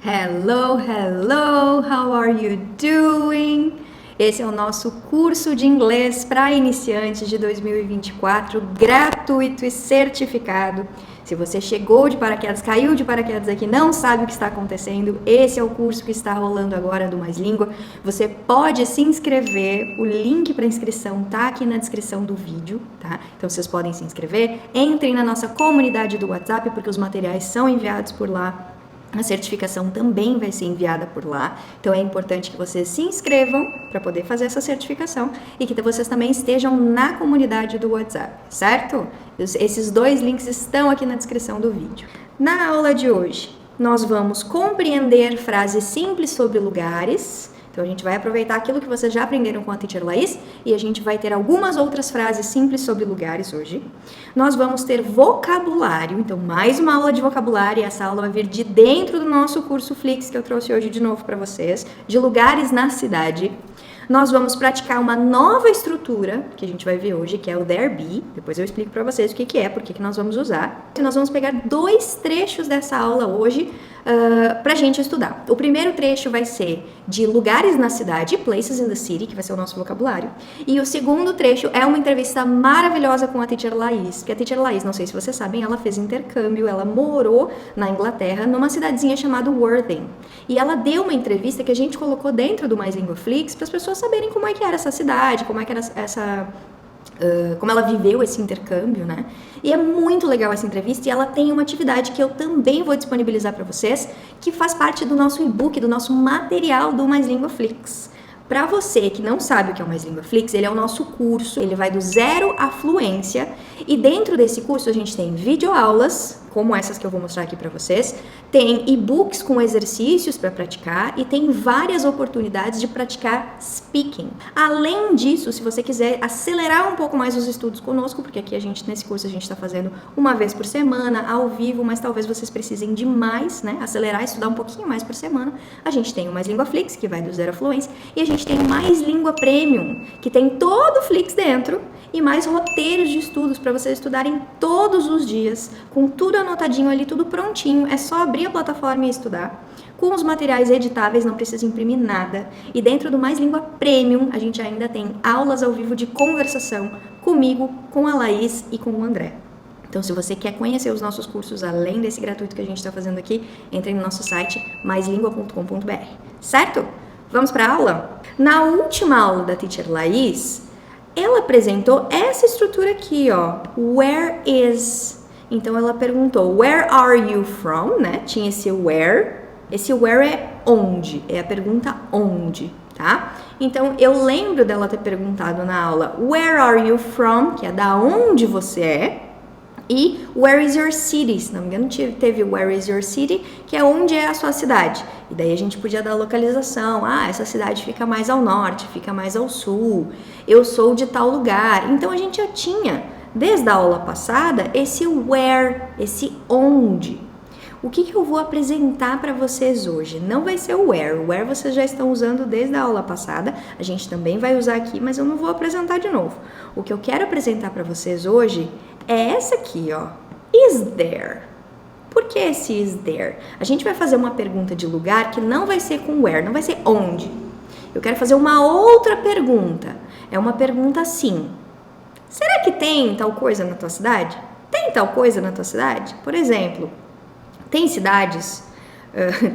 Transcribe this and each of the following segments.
Hello, hello, how are you doing? Esse é o nosso curso de inglês para iniciantes de 2024, gratuito e certificado. Se você chegou de paraquedas, caiu de paraquedas aqui, não sabe o que está acontecendo, esse é o curso que está rolando agora do Mais Língua. Você pode se inscrever, o link para inscrição tá aqui na descrição do vídeo, tá? Então vocês podem se inscrever, entrem na nossa comunidade do WhatsApp, porque os materiais são enviados por lá. A certificação também vai ser enviada por lá, então é importante que vocês se inscrevam para poder fazer essa certificação e que vocês também estejam na comunidade do WhatsApp, certo? Esses dois links estão aqui na descrição do vídeo. Na aula de hoje, nós vamos compreender frases simples sobre lugares. Então, a gente vai aproveitar aquilo que vocês já aprenderam com a Teacher Laís e a gente vai ter algumas outras frases simples sobre lugares hoje. Nós vamos ter vocabulário, então mais uma aula de vocabulário, e essa aula vai vir de dentro do nosso curso Flix, que eu trouxe hoje de novo para vocês, de lugares na cidade. Nós vamos praticar uma nova estrutura, que a gente vai ver hoje, que é o there be. Depois eu explico para vocês o que é, por que nós vamos usar. E nós vamos pegar dois trechos dessa aula hoje pra gente estudar. O primeiro trecho vai ser de lugares na cidade, places in the city, que vai ser o nosso vocabulário. E o segundo trecho é uma entrevista maravilhosa com a Teacher Laís, que a Teacher Laís, não sei se vocês sabem, ela fez intercâmbio, ela morou na Inglaterra, numa cidadezinha chamada Worthing. E ela deu uma entrevista que a gente colocou dentro do Mais Língua Flix para as pessoas saberem como é que era essa cidade, como é que era como ela viveu esse intercâmbio, né? E é muito legal essa entrevista e ela tem uma atividade que eu também vou disponibilizar para vocês, que faz parte do nosso e-book, do nosso material do Mais Língua Flix. Para você que não sabe o que é o Mais Língua Flix, ele é o nosso curso, ele vai do zero à fluência e dentro desse curso a gente tem videoaulas, como essas que eu vou mostrar aqui para vocês, tem e-books com exercícios para praticar e tem várias oportunidades de praticar speaking. Além disso, se você quiser acelerar um pouco mais os estudos conosco, porque aqui nesse curso a gente está fazendo uma vez por semana, ao vivo, mas talvez vocês precisem de mais, né? Acelerar, estudar um pouquinho mais por semana. A gente tem o Mais Língua Flix, que vai do zero à fluência, e a gente tem o Mais Língua Premium, que tem todo o Flix dentro e mais roteiros de estudos para vocês estudarem todos os dias, com tudo anotadinho ali, tudo prontinho, é só abrir a plataforma e estudar. Com os materiais editáveis, não precisa imprimir nada. E dentro do Mais Língua Premium, a gente ainda tem aulas ao vivo de conversação comigo, com a Laís e com o André. Então, se você quer conhecer os nossos cursos, além desse gratuito que a gente está fazendo aqui, entre no nosso site maislingua.com.br, certo? Vamos para a aula? Na última aula da Teacher Laís, ela apresentou essa estrutura aqui, ó, where is. Então ela perguntou, where are you from, né? Tinha esse where é onde, é a pergunta onde, tá? Então eu lembro dela ter perguntado na aula, where are you from, que é da onde você é, e where is your city, se não me engano teve where is your city, que é onde é a sua cidade. E daí a gente podia dar a localização, essa cidade fica mais ao norte, fica mais ao sul, eu sou de tal lugar. Então a gente já tinha, desde a aula passada, esse where, esse onde. O que eu vou apresentar para vocês hoje? Não vai ser o where vocês já estão usando desde a aula passada, a gente também vai usar aqui, mas eu não vou apresentar de novo. O que eu quero apresentar para vocês hoje é essa aqui, ó, is there. Por que esse is there? A gente vai fazer uma pergunta de lugar que não vai ser com where, não vai ser onde. Eu quero fazer uma outra pergunta. É uma pergunta assim. Será que tem tal coisa na tua cidade? Tem tal coisa na tua cidade? Por exemplo, tem cidades,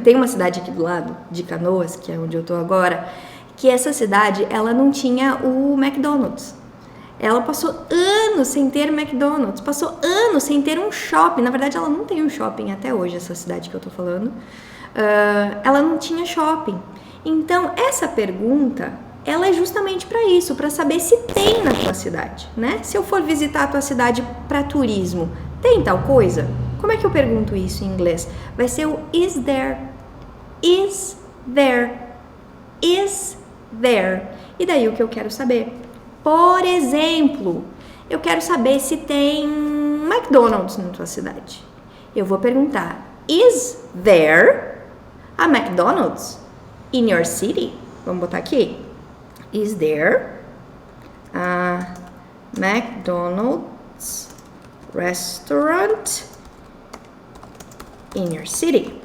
tem uma cidade aqui do lado, de Canoas, que é onde eu tô agora, que essa cidade, ela não tinha o McDonald's. Ela passou anos sem ter McDonald's, passou anos sem ter um shopping. Na verdade, ela não tem um shopping até hoje, essa cidade que eu tô falando. Ela não tinha shopping. Então, essa pergunta, ela é justamente para isso, para saber se tem na tua cidade, né? Se eu for visitar a tua cidade para turismo, tem tal coisa? Como é que eu pergunto isso em inglês? Vai ser o is there, is there, is there. E daí o que eu quero saber? Por exemplo, eu quero saber se tem McDonald's na tua cidade. Eu vou perguntar, is there a McDonald's in your city? Vamos botar aqui. Is there a McDonald's restaurant in your city?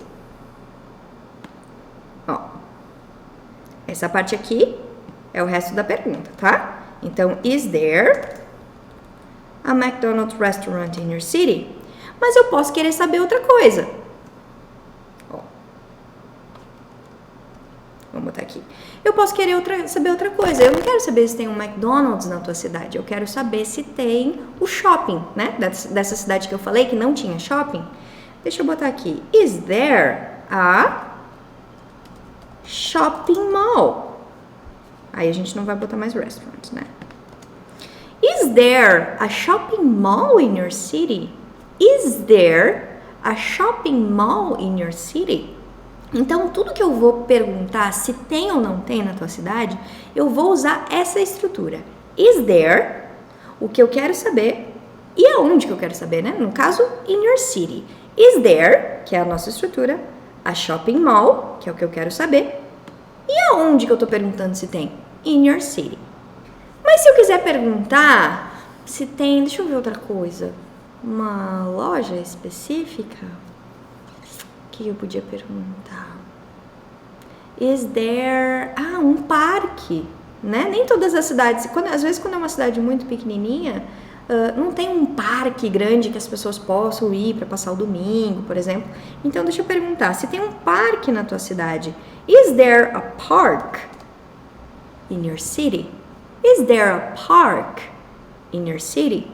Essa parte aqui é o resto da pergunta, tá? Então, is there a McDonald's restaurant in your city? Mas eu posso querer saber outra coisa. Ó. Vamos botar aqui. Eu posso querer saber outra coisa. Eu não quero saber se tem um McDonald's na tua cidade. Eu quero saber se tem o shopping, né? Dessa cidade que eu falei que não tinha shopping. Deixa eu botar aqui. Is there a shopping mall? Aí a gente não vai botar mais restaurant, né? Is there a shopping mall in your city? Is there a shopping mall in your city? Então, tudo que eu vou perguntar se tem ou não tem na tua cidade, eu vou usar essa estrutura. Is there, o que eu quero saber, e aonde que eu quero saber, né? No caso, in your city. Is there, que é a nossa estrutura, a shopping mall, que é o que eu quero saber, e aonde que eu tô perguntando se tem? In your city. Mas se eu quiser perguntar se tem, deixa eu ver outra coisa, uma loja específica, o que eu podia perguntar? Is there... um parque, né? Nem todas as cidades, às vezes quando é uma cidade muito pequenininha, não tem um parque grande que as pessoas possam ir para passar o domingo, por exemplo. Então, deixa eu perguntar, se tem um parque na tua cidade, is there a park in your city? Is there a park in your city?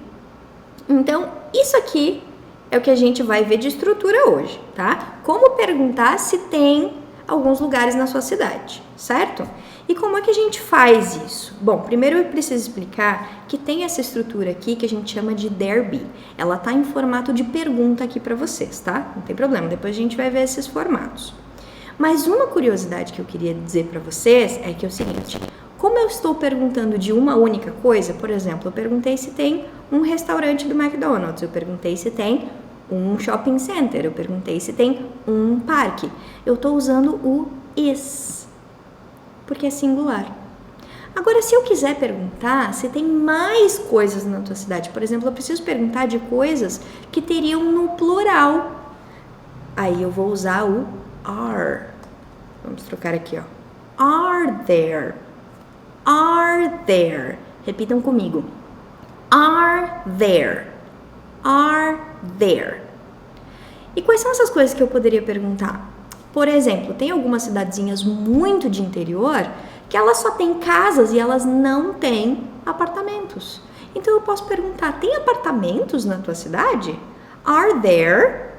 Então, isso aqui é o que a gente vai ver de estrutura hoje, tá? Como perguntar se tem alguns lugares na sua cidade, certo? E como é que a gente faz isso? Bom, primeiro eu preciso explicar que tem essa estrutura aqui que a gente chama de there be. Ela tá em formato de pergunta aqui para vocês, tá? Não tem problema, depois a gente vai ver esses formatos. Mas uma curiosidade que eu queria dizer para vocês é que é o seguinte: como eu estou perguntando de uma única coisa, por exemplo, eu perguntei se tem um restaurante do McDonald's, eu perguntei se tem um shopping center, eu perguntei se tem um parque. Eu estou usando o is, porque é singular. Agora, se eu quiser perguntar se tem mais coisas na tua cidade, por exemplo, eu preciso perguntar de coisas que teriam no plural. Aí eu vou usar o are. Vamos trocar aqui, ó. Are there? Are there? Repitam comigo. Are there? Are there? E quais são essas coisas que eu poderia perguntar? Por exemplo, tem algumas cidadezinhas muito de interior que elas só têm casas e elas não têm apartamentos. Então eu posso perguntar, tem apartamentos na tua cidade? Are there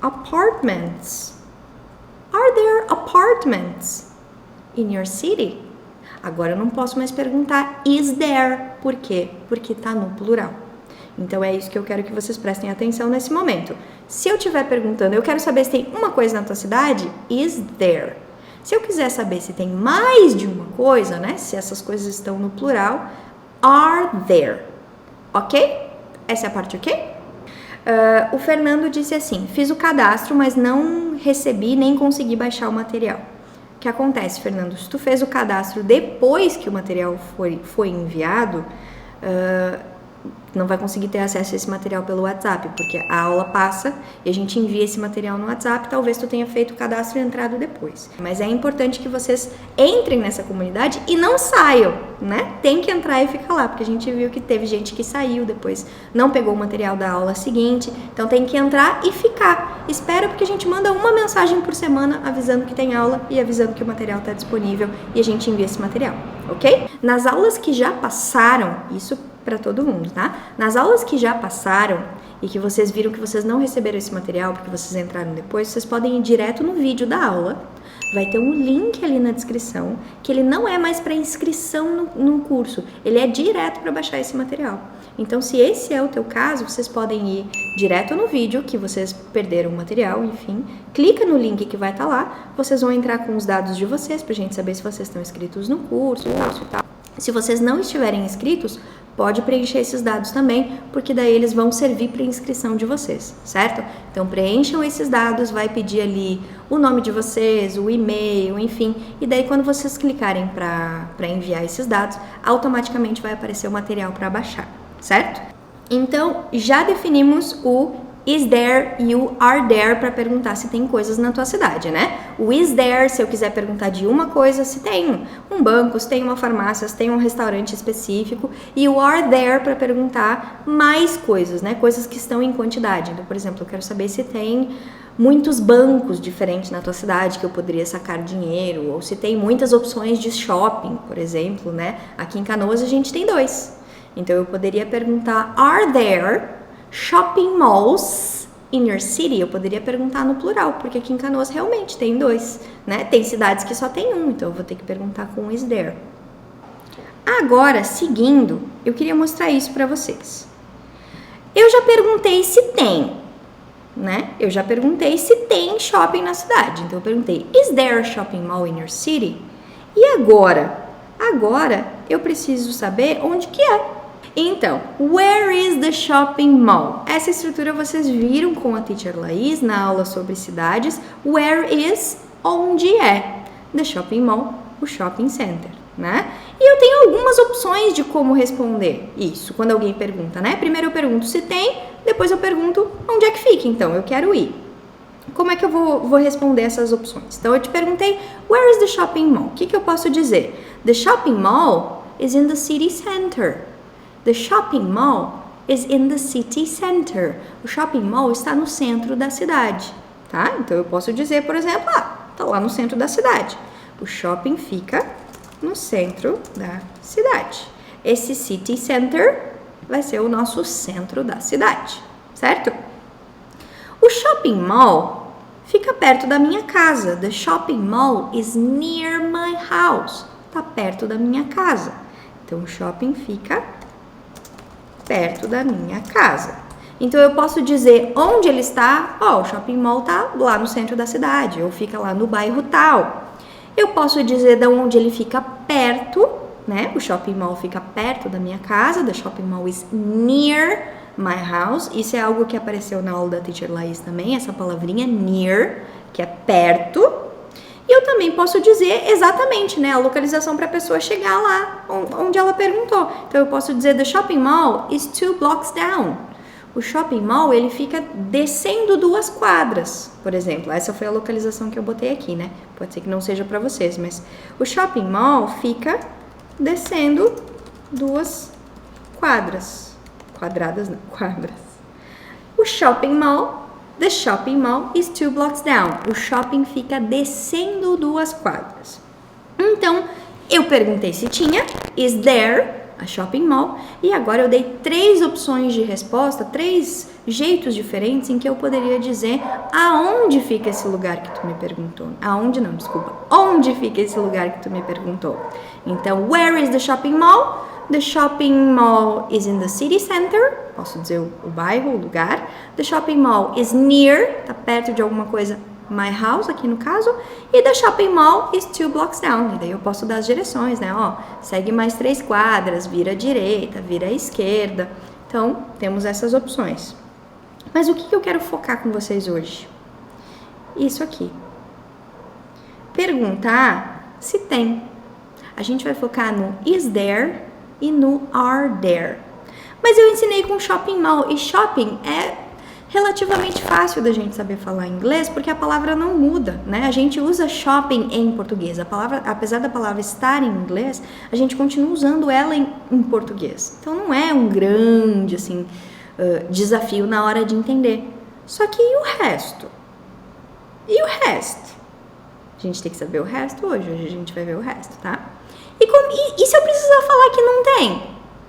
apartments? Are there apartments in your city? Agora eu não posso mais perguntar is there. Por quê? Porque tá no plural. Então é isso que eu quero que vocês prestem atenção nesse momento. Se eu estiver perguntando, eu quero saber se tem uma coisa na tua cidade, is there. Se eu quiser saber se tem mais de uma coisa, né? Se essas coisas estão no plural, are there. Ok? Essa é a parte ok? O Fernando disse assim, fiz o cadastro, mas não recebi nem consegui baixar o material. O que acontece, Fernando? Se tu fez o cadastro depois que o material foi enviado, não vai conseguir ter acesso a esse material pelo WhatsApp, porque a aula passa e a gente envia esse material no WhatsApp, talvez tu tenha feito o cadastro e entrado depois. Mas é importante que vocês entrem nessa comunidade e não saiam, né? Tem que entrar e ficar lá, porque a gente viu que teve gente que saiu depois, não pegou o material da aula seguinte, então tem que entrar e ficar. Espera, porque a gente manda uma mensagem por semana avisando que tem aula e avisando que o material está disponível e a gente envia esse material, ok? Nas aulas que já passaram, isso para todo mundo, tá? Nas aulas que já passaram e que vocês viram que vocês não receberam esse material porque vocês entraram depois, vocês podem ir direto no vídeo da aula. Vai ter um link ali na descrição, que ele não é mais para inscrição no curso, ele é direto para baixar esse material. Então, se esse é o teu caso, vocês podem ir direto no vídeo, que vocês perderam o material, enfim, clica no link que vai estar lá, vocês vão entrar com os dados de vocês, pra gente saber se vocês estão inscritos no curso e tal. Se vocês não estiverem inscritos, pode preencher esses dados também, porque daí eles vão servir para inscrição de vocês, certo? Então preencham esses dados, vai pedir ali o nome de vocês, o e-mail, enfim, e daí quando vocês clicarem para enviar esses dados, automaticamente vai aparecer o material para baixar, certo? Então já definimos o is there e o are there para perguntar se tem coisas na tua cidade, né? O is there, se eu quiser perguntar de uma coisa, se tem um banco, se tem uma farmácia, se tem um restaurante específico, e o are there para perguntar mais coisas, né? Coisas que estão em quantidade. Então, por exemplo, eu quero saber se tem muitos bancos diferentes na tua cidade que eu poderia sacar dinheiro, ou se tem muitas opções de shopping, por exemplo, né? Aqui em Canoas a gente tem 2. Então eu poderia perguntar, are there shopping malls in your city? Eu poderia perguntar no plural, porque aqui em Canoas realmente tem 2, né? Tem cidades que só tem um, então eu vou ter que perguntar com is there. Agora, seguindo, eu queria mostrar isso para vocês. Eu já perguntei se tem, né? Eu já perguntei se tem shopping na cidade. Então eu perguntei, is there a shopping mall in your city? E agora? Agora eu preciso saber onde que é. Então, where is the shopping mall? Essa estrutura vocês viram com a Teacher Laís na aula sobre cidades. Where is, onde é? The shopping mall, o shopping center, né? E eu tenho algumas opções de como responder isso, quando alguém pergunta, né? Primeiro eu pergunto se tem, depois eu pergunto onde é que fica, então, eu quero ir. Como é que eu vou responder essas opções? Então, eu te perguntei, where is the shopping mall? O que eu posso dizer? The shopping mall is in the city center. The shopping mall is in the city center. O shopping mall está no centro da cidade, tá? Então, eu posso dizer, por exemplo, tá lá no centro da cidade. O shopping fica no centro da cidade. Esse city center vai ser o nosso centro da cidade, certo? O shopping mall fica perto da minha casa. The shopping mall is near my house. Tá perto da minha casa. Então, o shopping fica perto da minha casa. Então, eu posso dizer onde ele está. O shopping mall tá lá no centro da cidade, ou fica lá no bairro tal. Eu posso dizer de onde ele fica perto, né? O shopping mall fica perto da minha casa. The shopping mall is near my house. Isso é algo que apareceu na aula da Teacher Laís também, essa palavrinha near, que é perto. E eu também posso dizer exatamente, né, a localização para a pessoa chegar lá onde ela perguntou. Então eu posso dizer the shopping mall is 2 blocks down. O shopping mall, ele fica descendo 2 quadras, por exemplo. Essa foi a localização que eu botei aqui, né? Pode ser que não seja para vocês, mas o shopping mall fica descendo 2 quadras. Quadradas, não, quadras. O shopping mall, the shopping mall is 2 blocks down. O shopping fica descendo 2 quadras. Então, eu perguntei se tinha, is there a shopping mall, e agora eu dei 3 opções de resposta, 3 jeitos diferentes em que eu poderia dizer aonde fica esse lugar que tu me perguntou. Aonde não, desculpa. Onde fica esse lugar que tu me perguntou. Então, where is the shopping mall? The shopping mall is in the city center. Posso dizer o bairro, o lugar. The shopping mall is near, tá perto de alguma coisa, my house, aqui no caso. E the shopping mall is 2 blocks down. E daí eu posso dar as direções, né? Segue mais 3 quadras, vira à direita, vira à esquerda. Então, temos essas opções. Mas o que eu quero focar com vocês hoje? Isso aqui. Perguntar se tem. A gente vai focar no is there e no are there. Mas eu ensinei com shopping mall, e shopping é relativamente fácil da gente saber falar inglês, porque a palavra não muda, né? A gente usa shopping em português. A palavra, apesar da palavra estar em inglês, a gente continua usando ela em português. Então não é um grande assim desafio na hora de entender. Só que e o resto? E o resto? A gente tem que saber o resto hoje. Hoje a gente vai ver o resto, tá? E se eu precisar falar que não tem?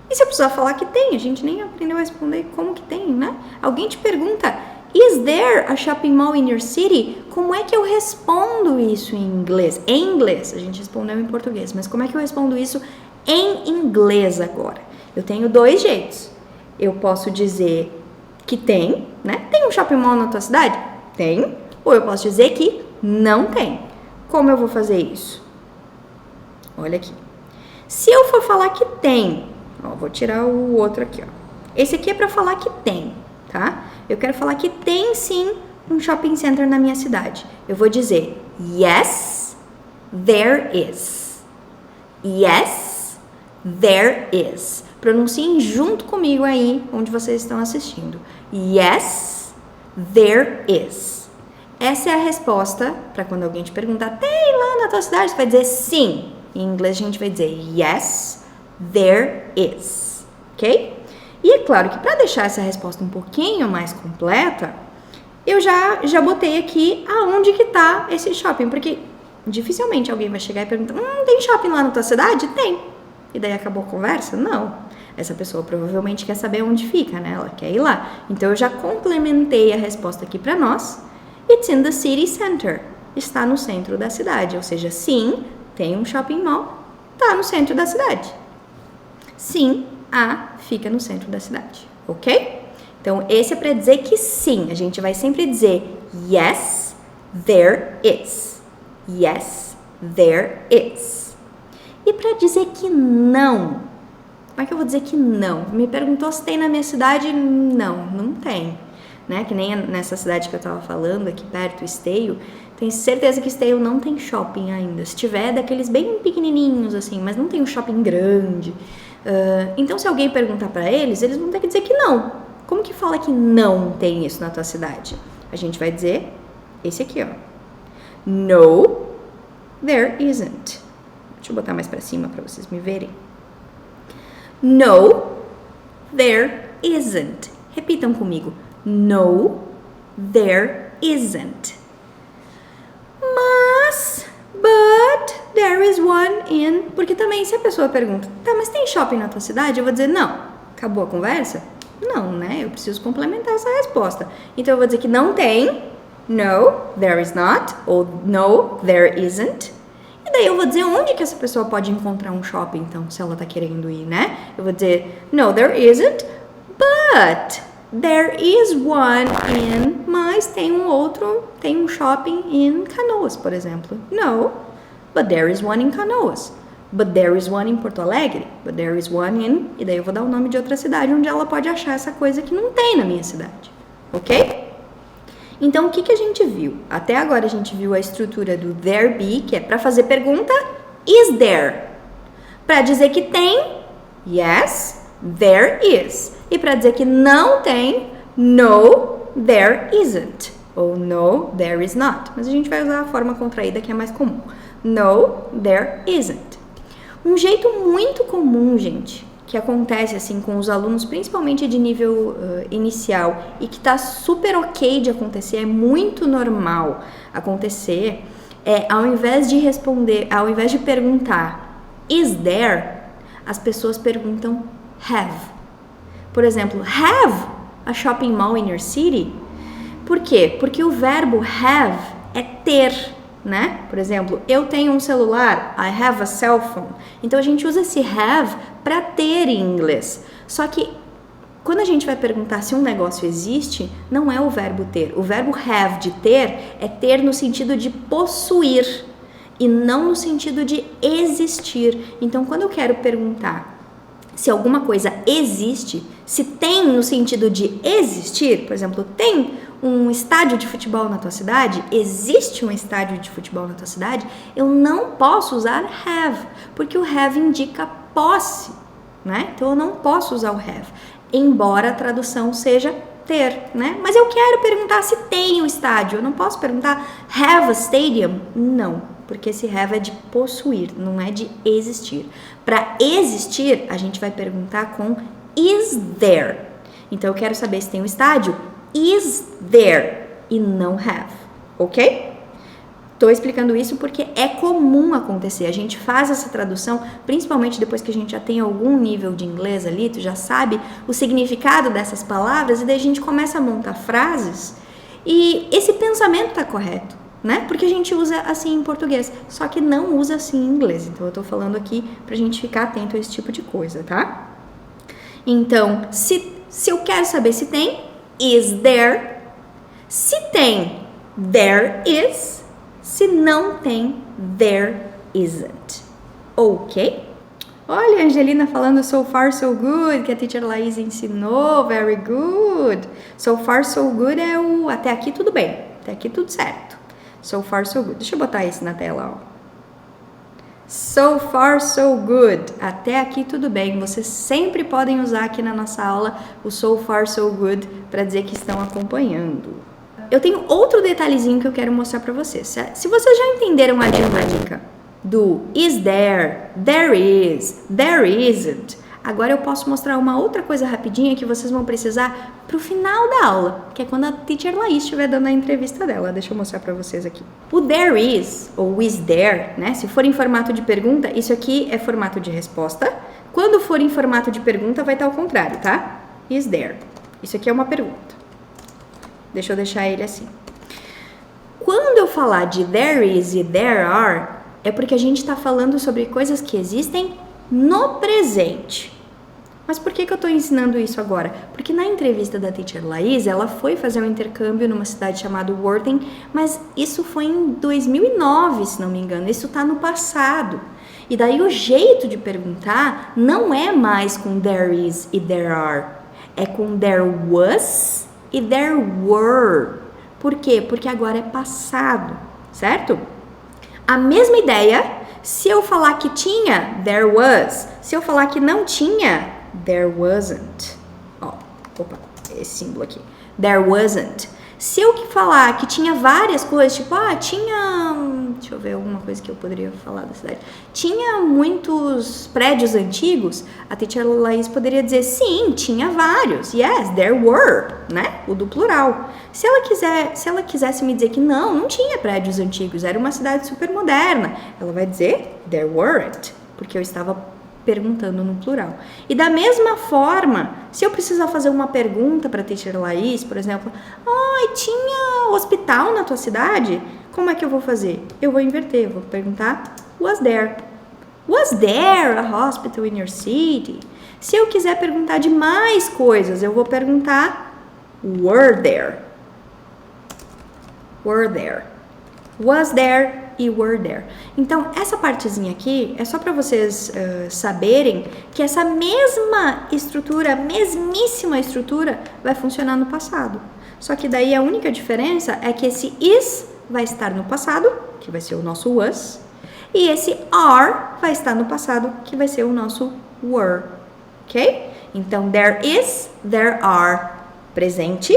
E se eu precisar falar que tem? A gente nem aprendeu a responder como que tem, né? Alguém te pergunta, is there a shopping mall in your city? Como é que eu respondo isso em inglês? Em inglês, a gente respondeu em português, mas como é que eu respondo isso em inglês agora? Eu tenho 2 jeitos. Eu posso dizer que tem, né? Tem um shopping mall na tua cidade? Tem. Ou eu posso dizer que não tem. Como eu vou fazer isso? Olha aqui. Se eu for falar que tem, vou tirar o outro aqui, Esse aqui é para falar que tem, tá? Eu quero falar que tem sim um shopping center na minha cidade. Eu vou dizer yes, there is. Yes, there is. Pronunciem junto comigo aí onde vocês estão assistindo. Yes, there is. Essa é a resposta para quando alguém te perguntar, tem lá na tua cidade? Você vai dizer sim. Em inglês a gente vai dizer yes, there is. Ok? E é claro que para deixar essa resposta um pouquinho mais completa, eu já botei aqui aonde que tá esse shopping, porque dificilmente alguém vai chegar e perguntar, tem shopping lá na tua cidade? Tem. E daí acabou a conversa? Não. Essa pessoa provavelmente quer saber onde fica, né? Ela quer ir lá. Então eu já complementei a resposta aqui para nós. It's in the city center. Está no centro da cidade. Ou seja, sim, tem um shopping mall, tá no centro da cidade. Sim, fica no centro da cidade, ok? Então, esse é para dizer que sim. A gente vai sempre dizer yes, there is. Yes, there is. E para dizer que não, como é que eu vou dizer que não? Me perguntou se tem na minha cidade? Não tem. Né? Que nem nessa cidade que eu tava falando, aqui perto, Esteio, tenho certeza que Esteio não tem shopping ainda. Se tiver, é daqueles bem pequenininhos, assim, mas não tem um shopping grande. Então, se alguém perguntar para eles vão ter que dizer que não. Como que fala que não tem isso na tua cidade? A gente vai dizer esse aqui, ó. No, there isn't. Deixa eu botar mais para cima para vocês me verem. No, there isn't. Repitam comigo. No, there isn't. But there is one in... Porque também se a pessoa pergunta, tá, mas tem shopping na tua cidade? Eu vou dizer, não. Acabou a conversa? Não, né? Eu preciso complementar essa resposta. Então eu vou dizer que não tem. No, there is not. Ou no, there isn't. E daí eu vou dizer onde que essa pessoa pode encontrar um shopping, então, se ela tá querendo ir, né? Eu vou dizer, no, there isn't, but there is one in... Mas tem um shopping in Canoas, por exemplo. No, but there is one in Canoas. But there is one in Porto Alegre. But there is one in... E daí eu vou dar o nome de outra cidade onde ela pode achar essa coisa que não tem na minha cidade. Ok? Então, o que a gente viu? Até agora a gente viu a estrutura do there be, que é para fazer pergunta, is there? Para dizer que tem, yes, there is. E para dizer que não tem, no, there isn't. Ou no, there is not. Mas a gente vai usar a forma contraída que é mais comum. No, there isn't. Um jeito muito comum, gente, que acontece assim com os alunos, principalmente de nível inicial, e que tá super ok de acontecer, é muito normal acontecer, ao invés de perguntar is there, as pessoas perguntam have. Por exemplo, have a shopping mall in your city? Por quê? Porque o verbo have é ter, né? Por exemplo, eu tenho um celular, I have a cell phone. Então a gente usa esse have para ter em inglês. Só que quando a gente vai perguntar se um negócio existe, não é o verbo ter. O verbo have de ter é ter no sentido de possuir e não no sentido de existir. Então quando eu quero perguntar se alguma coisa existe, se tem no sentido de existir, por exemplo, tem um estádio de futebol na tua cidade, existe um estádio de futebol na tua cidade, eu não posso usar have, porque o have indica posse, né? Então eu não posso usar o have, embora a tradução seja ter, né? Mas eu quero perguntar se tem um estádio, eu não posso perguntar have a stadium? Não, porque esse have é de possuir, não é de existir. Para existir, a gente vai perguntar com is there. Então eu quero saber se tem um estádio, is there, e não have, ok? Tô explicando isso porque é comum acontecer. A gente faz essa tradução, principalmente depois que a gente já tem algum nível de inglês ali, tu já sabe o significado dessas palavras, e daí a gente começa a montar frases, e esse pensamento tá correto, né? Porque a gente usa assim em português, só que não usa assim em inglês. Então eu tô falando aqui pra gente ficar atento a esse tipo de coisa, tá? Então, se eu quero saber se tem, is there. Se tem, there is. Se não tem, there isn't. Ok? Olha a Angelina falando so far so good, que a teacher Laís ensinou, very good. So far so good é o até aqui tudo bem, até aqui tudo certo. So far so good. Deixa eu botar esse na tela, ó. So far, so good. Até aqui tudo bem. Vocês sempre podem usar aqui na nossa aula o so far, so good para dizer que estão acompanhando. Eu tenho outro detalhezinho que eu quero mostrar para vocês. Se vocês já entenderam a dinâmica do is there, there is, there isn't, agora eu posso mostrar uma outra coisa rapidinha que vocês vão precisar pro final da aula, que é quando a Teacher Laís estiver dando a entrevista dela. Deixa eu mostrar para vocês aqui. O there is, ou is there, né? Se for em formato de pergunta, isso aqui é formato de resposta. Quando for em formato de pergunta, vai estar ao contrário, tá? Is there. Isso aqui é uma pergunta. Deixa eu deixar ele assim. Quando eu falar de there is e there are, é porque a gente está falando sobre coisas que existem no presente. Mas por que eu estou ensinando isso agora? Porque na entrevista da Teacher Laís, ela foi fazer um intercâmbio numa cidade chamada Worthing, mas isso foi em 2009, se não me engano. Isso está no passado. E daí o jeito de perguntar não é mais com there is e there are. É com there was e there were. Por quê? Porque agora é passado, certo? A mesma ideia, se eu falar que tinha, there was. Se eu falar que não tinha, there wasn't. Ó, opa, esse símbolo aqui. There wasn't. Se eu falar que tinha várias coisas, tipo, tinha... Deixa eu ver alguma coisa que eu poderia falar da cidade. Tinha muitos prédios antigos, a Teacher Laís poderia dizer, sim, tinha vários. Yes, there were, né? O do plural. Se ela quisesse me dizer que não tinha prédios antigos, era uma cidade super moderna, ela vai dizer, there weren't, porque eu estava perguntando no plural. E da mesma forma, se eu precisar fazer uma pergunta para a Teacher Laís, por exemplo, tinha hospital na tua cidade? Como é que eu vou fazer? Eu vou inverter, vou perguntar, was there? Was there a hospital in your city? Se eu quiser perguntar de mais coisas, eu vou perguntar, were there? Were there? Was there e were there. Então, essa partezinha aqui é só para vocês saberem que essa mesma estrutura, mesmíssima estrutura, vai funcionar no passado. Só que daí a única diferença é que esse is vai estar no passado, que vai ser o nosso was, e esse are vai estar no passado, que vai ser o nosso were, ok? Então, there is, there are, presente,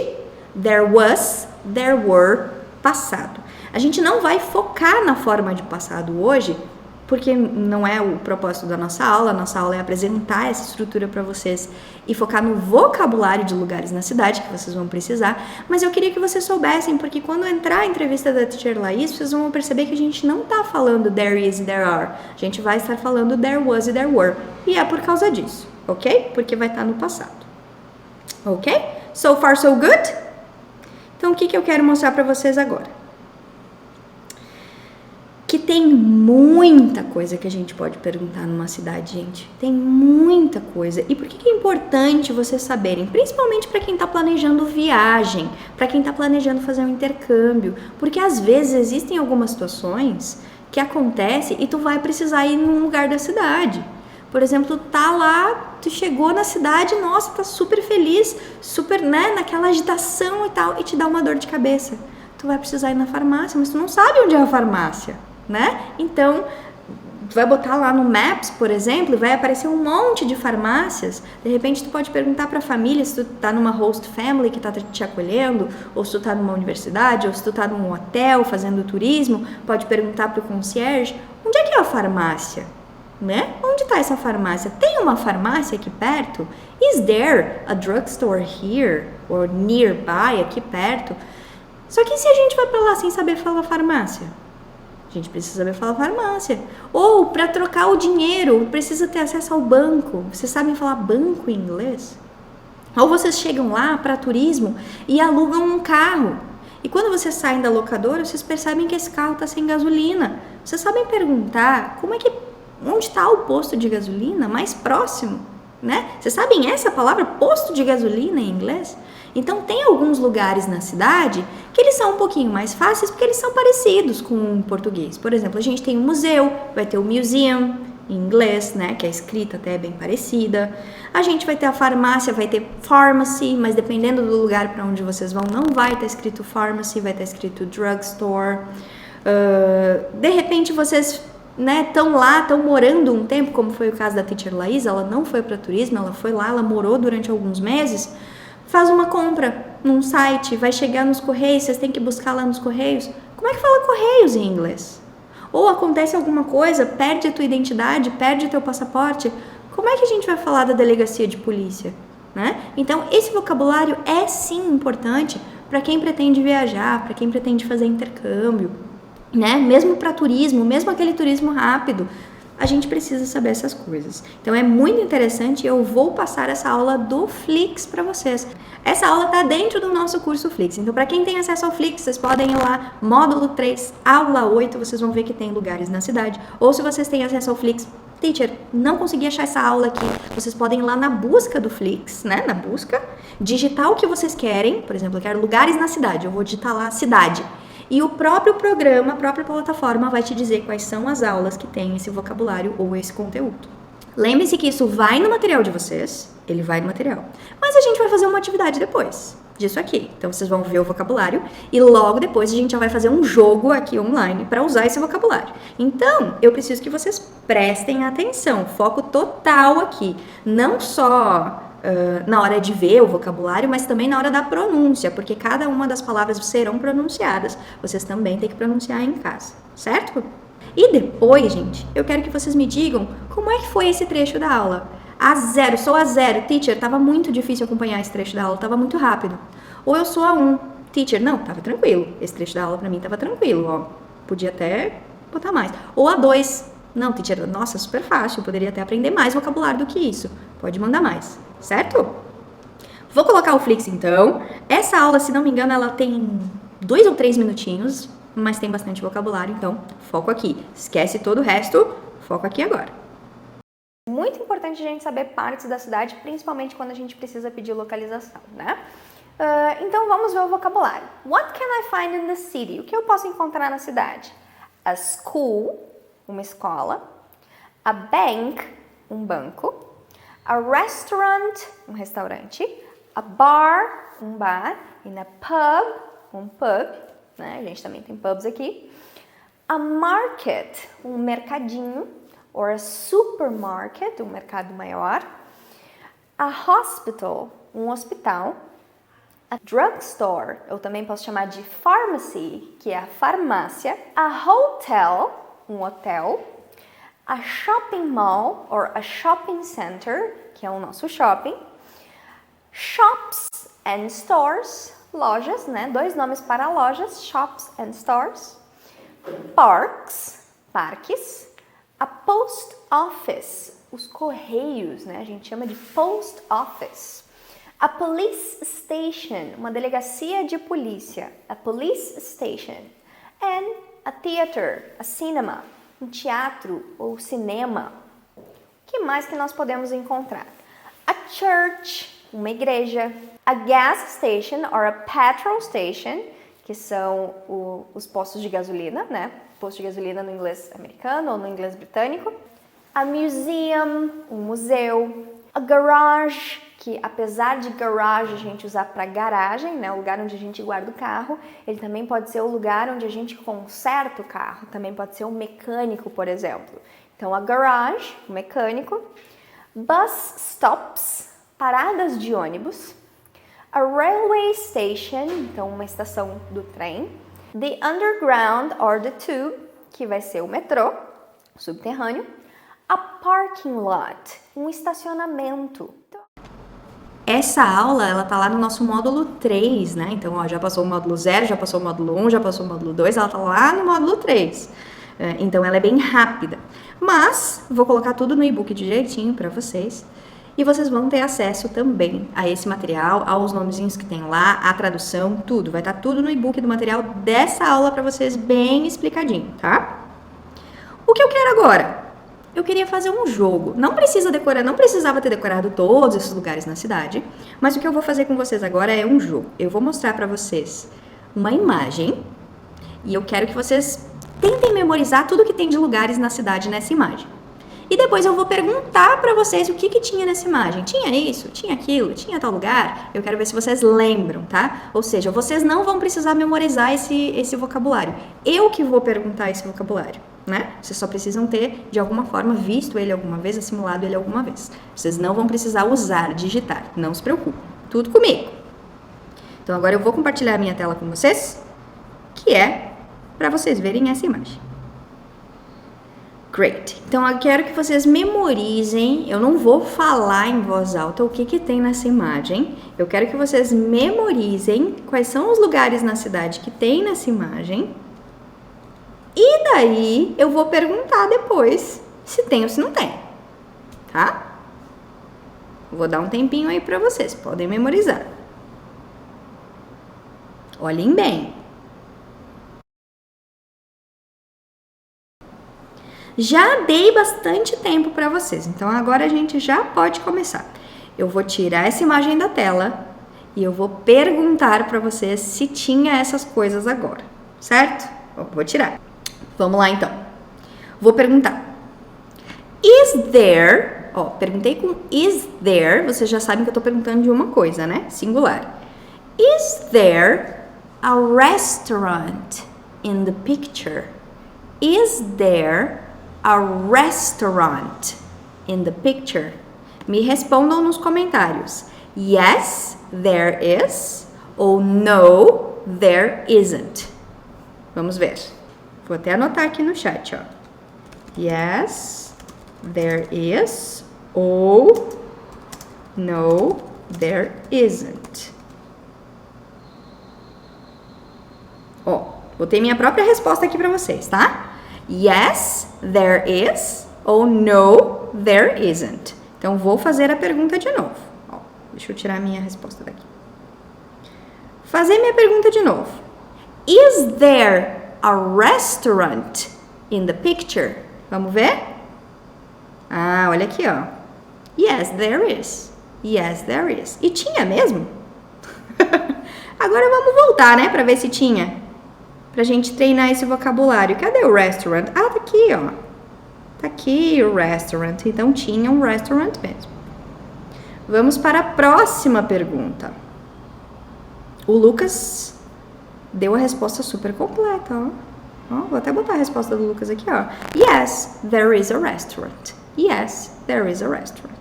there was, there were, passado. A gente não vai focar na forma de passado hoje, porque não é o propósito da nossa aula. A nossa aula é apresentar essa estrutura para vocês e focar no vocabulário de lugares na cidade que vocês vão precisar. Mas eu queria que vocês soubessem, porque quando entrar a entrevista da Teacher Laís, vocês vão perceber que a gente não está falando there is e there are. A gente vai estar falando there was e there were. E é por causa disso, ok? Porque vai estar no passado. Ok? So far, so good? Então, o que eu quero mostrar para vocês agora? Que tem muita coisa que a gente pode perguntar numa cidade, gente. Tem muita coisa. E por que é importante vocês saberem? Principalmente para quem está planejando viagem, para quem está planejando fazer um intercâmbio. Porque às vezes existem algumas situações que acontecem e tu vai precisar ir num lugar da cidade. Por exemplo, tá lá, tu chegou na cidade, nossa, tá super feliz, super, né, naquela agitação e tal, e te dá uma dor de cabeça. Tu vai precisar ir na farmácia, mas tu não sabe onde é a farmácia, né? Então, tu vai botar lá no Maps, por exemplo, e vai aparecer um monte de farmácias. De repente, tu pode perguntar pra família se tu tá numa host family que tá te acolhendo, ou se tu tá numa universidade, ou se tu tá num hotel fazendo turismo, pode perguntar pro concierge, onde é que é a farmácia? Né? Onde está essa farmácia? Tem uma farmácia aqui perto? Is there a drugstore here? Or nearby, aqui perto? Só que se a gente vai para lá sem saber falar farmácia? A gente precisa saber falar farmácia. Ou para trocar o dinheiro, precisa ter acesso ao banco. Vocês sabem falar banco em inglês? Ou vocês chegam lá para turismo e alugam um carro. E quando vocês saem da locadora, vocês percebem que esse carro está sem gasolina. Vocês sabem perguntar onde está o posto de gasolina mais próximo, né? Vocês sabem essa palavra, posto de gasolina em inglês? Então, tem alguns lugares na cidade que eles são um pouquinho mais fáceis porque eles são parecidos com o português. Por exemplo, a gente tem um museu, vai ter o museum em inglês, né? Que a escrita até é bem parecida. A gente vai ter a farmácia, vai ter pharmacy, mas dependendo do lugar para onde vocês vão, não vai estar escrito pharmacy, vai estar escrito drugstore. De repente, vocês né, estão morando um tempo, como foi o caso da Teacher Laís, ela não foi para turismo, ela foi lá, ela morou durante alguns meses, faz uma compra num site, vai chegar nos Correios, vocês têm que buscar lá nos Correios. Como é que fala Correios em inglês? Ou acontece alguma coisa, perde a tua identidade, perde o teu passaporte, como é que a gente vai falar da delegacia de polícia? Né? Então, esse vocabulário é sim importante para quem pretende viajar, para quem pretende fazer intercâmbio, né? Mesmo para turismo, mesmo aquele turismo rápido, a gente precisa saber essas coisas. Então, é muito interessante, eu vou passar essa aula do Flix para vocês. Essa aula está dentro do nosso curso Flix. Então, para quem tem acesso ao Flix, vocês podem ir lá, módulo 3, aula 8, vocês vão ver que tem lugares na cidade. Ou se vocês têm acesso ao Flix, Teacher, não consegui achar essa aula aqui. Vocês podem ir lá na busca do Flix, né? Na busca, digitar o que vocês querem. Por exemplo, eu quero lugares na cidade. Eu vou digitar lá cidade. E o próprio programa, a própria plataforma vai te dizer quais são as aulas que tem esse vocabulário ou esse conteúdo. Lembre-se que isso vai no material de vocês, ele vai no material. Mas a gente vai fazer uma atividade depois disso aqui. Então, vocês vão ver o vocabulário e logo depois a gente já vai fazer um jogo aqui online para usar esse vocabulário. Então, eu preciso que vocês prestem atenção, foco total aqui. Não só na hora de ver o vocabulário, mas também na hora da pronúncia, porque cada uma das palavras serão pronunciadas. Vocês também têm que pronunciar em casa, certo? E depois, gente, eu quero que vocês me digam como é que foi esse trecho da aula. A0, sou A0, teacher, tava muito difícil acompanhar esse trecho da aula, tava muito rápido. Ou eu sou A1, teacher, não, tava tranquilo, esse trecho da aula pra mim tava tranquilo, ó, podia até botar mais. Ou A2, não, teacher, nossa, super fácil, eu poderia até aprender mais vocabulário do que isso, pode mandar mais, certo? Vou colocar o Flix então. Essa aula, se não me engano, ela tem 2 ou 3 minutinhos, mas tem bastante vocabulário, então foco aqui. Esquece todo o resto, foco aqui agora. Muito importante a gente saber partes da cidade, principalmente quando a gente precisa pedir localização, né? Então vamos ver o vocabulário. What can I find in the city? O que eu posso encontrar na cidade? A school, uma escola. A bank, um banco. A restaurant, um restaurante. A bar, um bar. E a pub, um pub, né? A gente também tem pubs aqui. A market, um mercadinho. Or a supermarket, um mercado maior. A hospital, um hospital. A drugstore, eu também posso chamar de pharmacy, que é a farmácia. A hotel, um hotel. A shopping mall, or a shopping center, que é o nosso shopping. Shops and stores, lojas, né? 2 nomes para lojas, shops and stores. Parks, parques. A post office, os correios, né? A gente chama de post office. A police station, uma delegacia de polícia. A police station. And a theater, a cinema, um teatro ou cinema. O que mais que nós podemos encontrar? A church, uma igreja. A gas station or a petrol station, que são os postos de gasolina, né? Posto de gasolina no inglês americano ou no inglês britânico. A museum, um museu. A garage, que apesar de garage a gente usar para garagem, né, o lugar onde a gente guarda o carro, ele também pode ser o lugar onde a gente conserta o carro, também pode ser um mecânico, por exemplo. Então, a garage, o mecânico. Bus stops, paradas de ônibus. A railway station, então uma estação do trem. The underground or the tube, que vai ser o metrô, subterrâneo. A parking lot, um estacionamento. Essa aula, ela tá lá no nosso módulo 3, né? Então, ó, já passou o módulo 0, já passou o módulo 1, já passou o módulo 2, ela tá lá no módulo 3. Então, ela é bem rápida. Mas, vou colocar tudo no e-book direitinho pra vocês. E vocês vão ter acesso também a esse material, aos nomezinhos que tem lá, a tradução, tudo. Vai estar tudo no e-book do material dessa aula para vocês bem explicadinho, tá? O que eu quero agora? Eu queria fazer um jogo. Não precisava ter decorado todos esses lugares na cidade, mas o que eu vou fazer com vocês agora é um jogo. Eu vou mostrar para vocês uma imagem e eu quero que vocês tentem memorizar tudo que tem de lugares na cidade nessa imagem. E depois eu vou perguntar para vocês o que tinha nessa imagem. Tinha isso? Tinha aquilo? Tinha tal lugar? Eu quero ver se vocês lembram, tá? Ou seja, vocês não vão precisar memorizar esse vocabulário. Eu que vou perguntar esse vocabulário, né? Vocês só precisam ter, de alguma forma, visto ele alguma vez, assimilado ele alguma vez. Vocês não vão precisar usar, digitar. Não se preocupem. Tudo comigo. Então, agora eu vou compartilhar a minha tela com vocês, que é para vocês verem essa imagem. Great. Então, eu quero que vocês memorizem, eu não vou falar em voz alta o que tem nessa imagem, eu quero que vocês memorizem quais são os lugares na cidade que tem nessa imagem, e daí eu vou perguntar depois se tem ou se não tem, tá? Vou dar um tempinho aí para vocês, podem memorizar. Olhem bem. Já dei bastante tempo para vocês, então agora a gente já pode começar. Eu vou tirar essa imagem da tela e eu vou perguntar para vocês se tinha essas coisas agora, certo? Vou tirar. Vamos lá então. Vou perguntar. Is there... Ó, perguntei com is there, vocês já sabem que eu tô perguntando de uma coisa, né? Singular. Is there a restaurant in the picture? Is there a restaurant in the picture? Me respondam nos comentários. Yes, there is. Ou no, there isn't. Vamos ver. Vou até anotar aqui no chat, ó. Yes, there is. Ou no, there isn't. Ó, botei minha própria resposta aqui pra vocês, tá? Yes, there is. Ou no, there isn't. Então, vou fazer a pergunta de novo. Ó, deixa eu tirar a minha resposta daqui. Fazer minha pergunta de novo. Is there a restaurant in the picture? Vamos ver? Ah, olha aqui, ó. Yes, there is. Yes, there is. E tinha mesmo? Agora vamos voltar, né? Pra ver se tinha. Pra gente treinar esse vocabulário. Cadê o restaurant? Ah, tá aqui, ó. Tá aqui o restaurant. Então, tinha um restaurant mesmo. Vamos para a próxima pergunta. O Lucas deu a resposta super completa, ó. Ó, vou até botar a resposta do Lucas aqui, ó. Yes, there is a restaurant. Yes, there is a restaurant.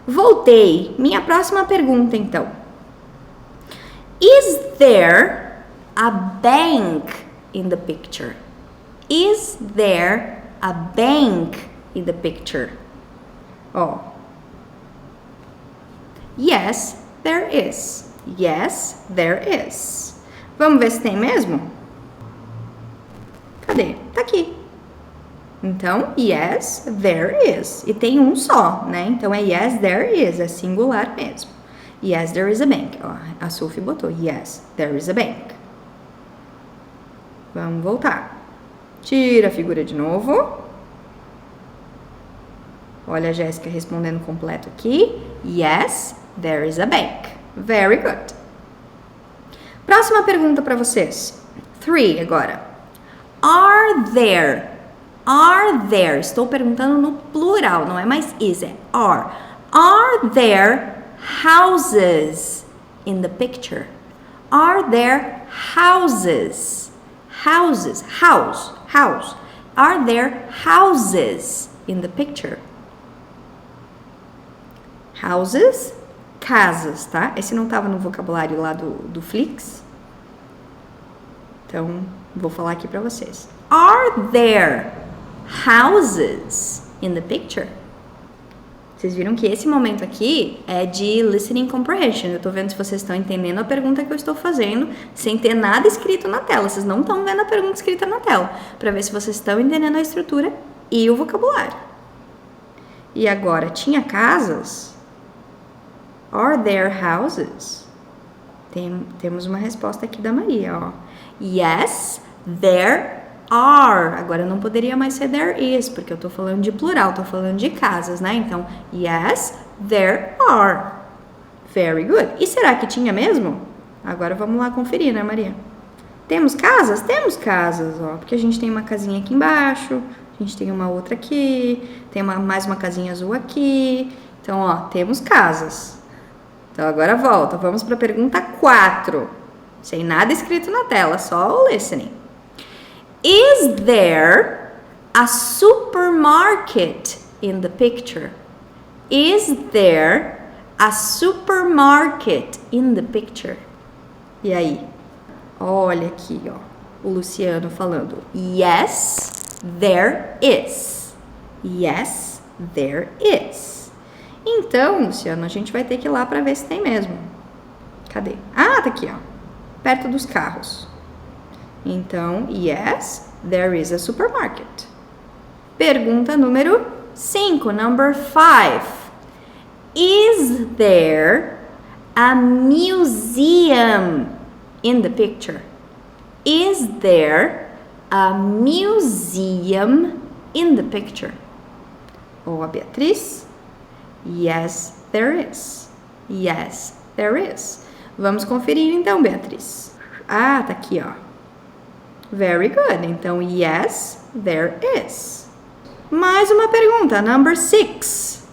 Voltei. Minha próxima pergunta, então. Is there a bank in the picture? Is there a bank in the picture? Ó. Yes, there is. Yes, there is. Vamos ver se tem mesmo? Cadê? Tá aqui. Então, yes, there is. E tem um só, né? Então, é yes, there is. É singular mesmo. Yes, there is a bank. Ó, a Sophie botou. Yes, there is a bank. Vamos voltar. Tira a figura de novo. Olha a Jéssica respondendo completo aqui. Yes, there is a bank. Very good. Próxima pergunta para vocês. 3 agora. Are there? Are there? Estou perguntando no plural, não é mais is, é are. Are there houses in the picture? Are there houses? Houses, house. Are there houses in the picture? Houses, casas, tá? Esse não estava no vocabulário lá do Flix. Então, vou falar aqui para vocês. Are there houses in the picture? Vocês viram que esse momento aqui é de listening comprehension. Eu tô vendo se vocês estão entendendo a pergunta que eu estou fazendo, sem ter nada escrito na tela. Vocês não estão vendo a pergunta escrita na tela, para ver se vocês estão entendendo a estrutura e o vocabulário. E agora, tinha casas? Are there houses? Temos uma resposta aqui da Maria, ó. Yes, there are. Agora não poderia mais ser there is, porque eu tô falando de plural, tô falando de casas, né? Então, yes, there are. Very good. E será que tinha mesmo? Agora vamos lá conferir, né, Maria? Temos casas? Temos casas, ó. Porque a gente tem uma casinha aqui embaixo, A gente tem uma outra aqui, tem mais uma casinha azul aqui. Então, ó, temos casas. Então, agora volta. Vamos para a pergunta 4. Sem nada escrito na tela, só o listening. Is there a supermarket in the picture? Is there a supermarket in the picture? E aí? Olha aqui, ó. O Luciano falando. Yes, there is. Yes, there is. Então, Luciano, a gente vai ter que ir lá para ver se tem mesmo. Cadê? Ah, tá aqui, ó. Perto dos carros. Então, yes, there is a supermarket. Pergunta número 5, number 5. Is there a museum in the picture? Is there a museum in the picture? Ou a Beatriz? Yes, there is. Yes, there is. Vamos conferir então, Beatriz. Ah, tá aqui, ó. Very good. Então, yes, there is. Mais uma pergunta, number 6.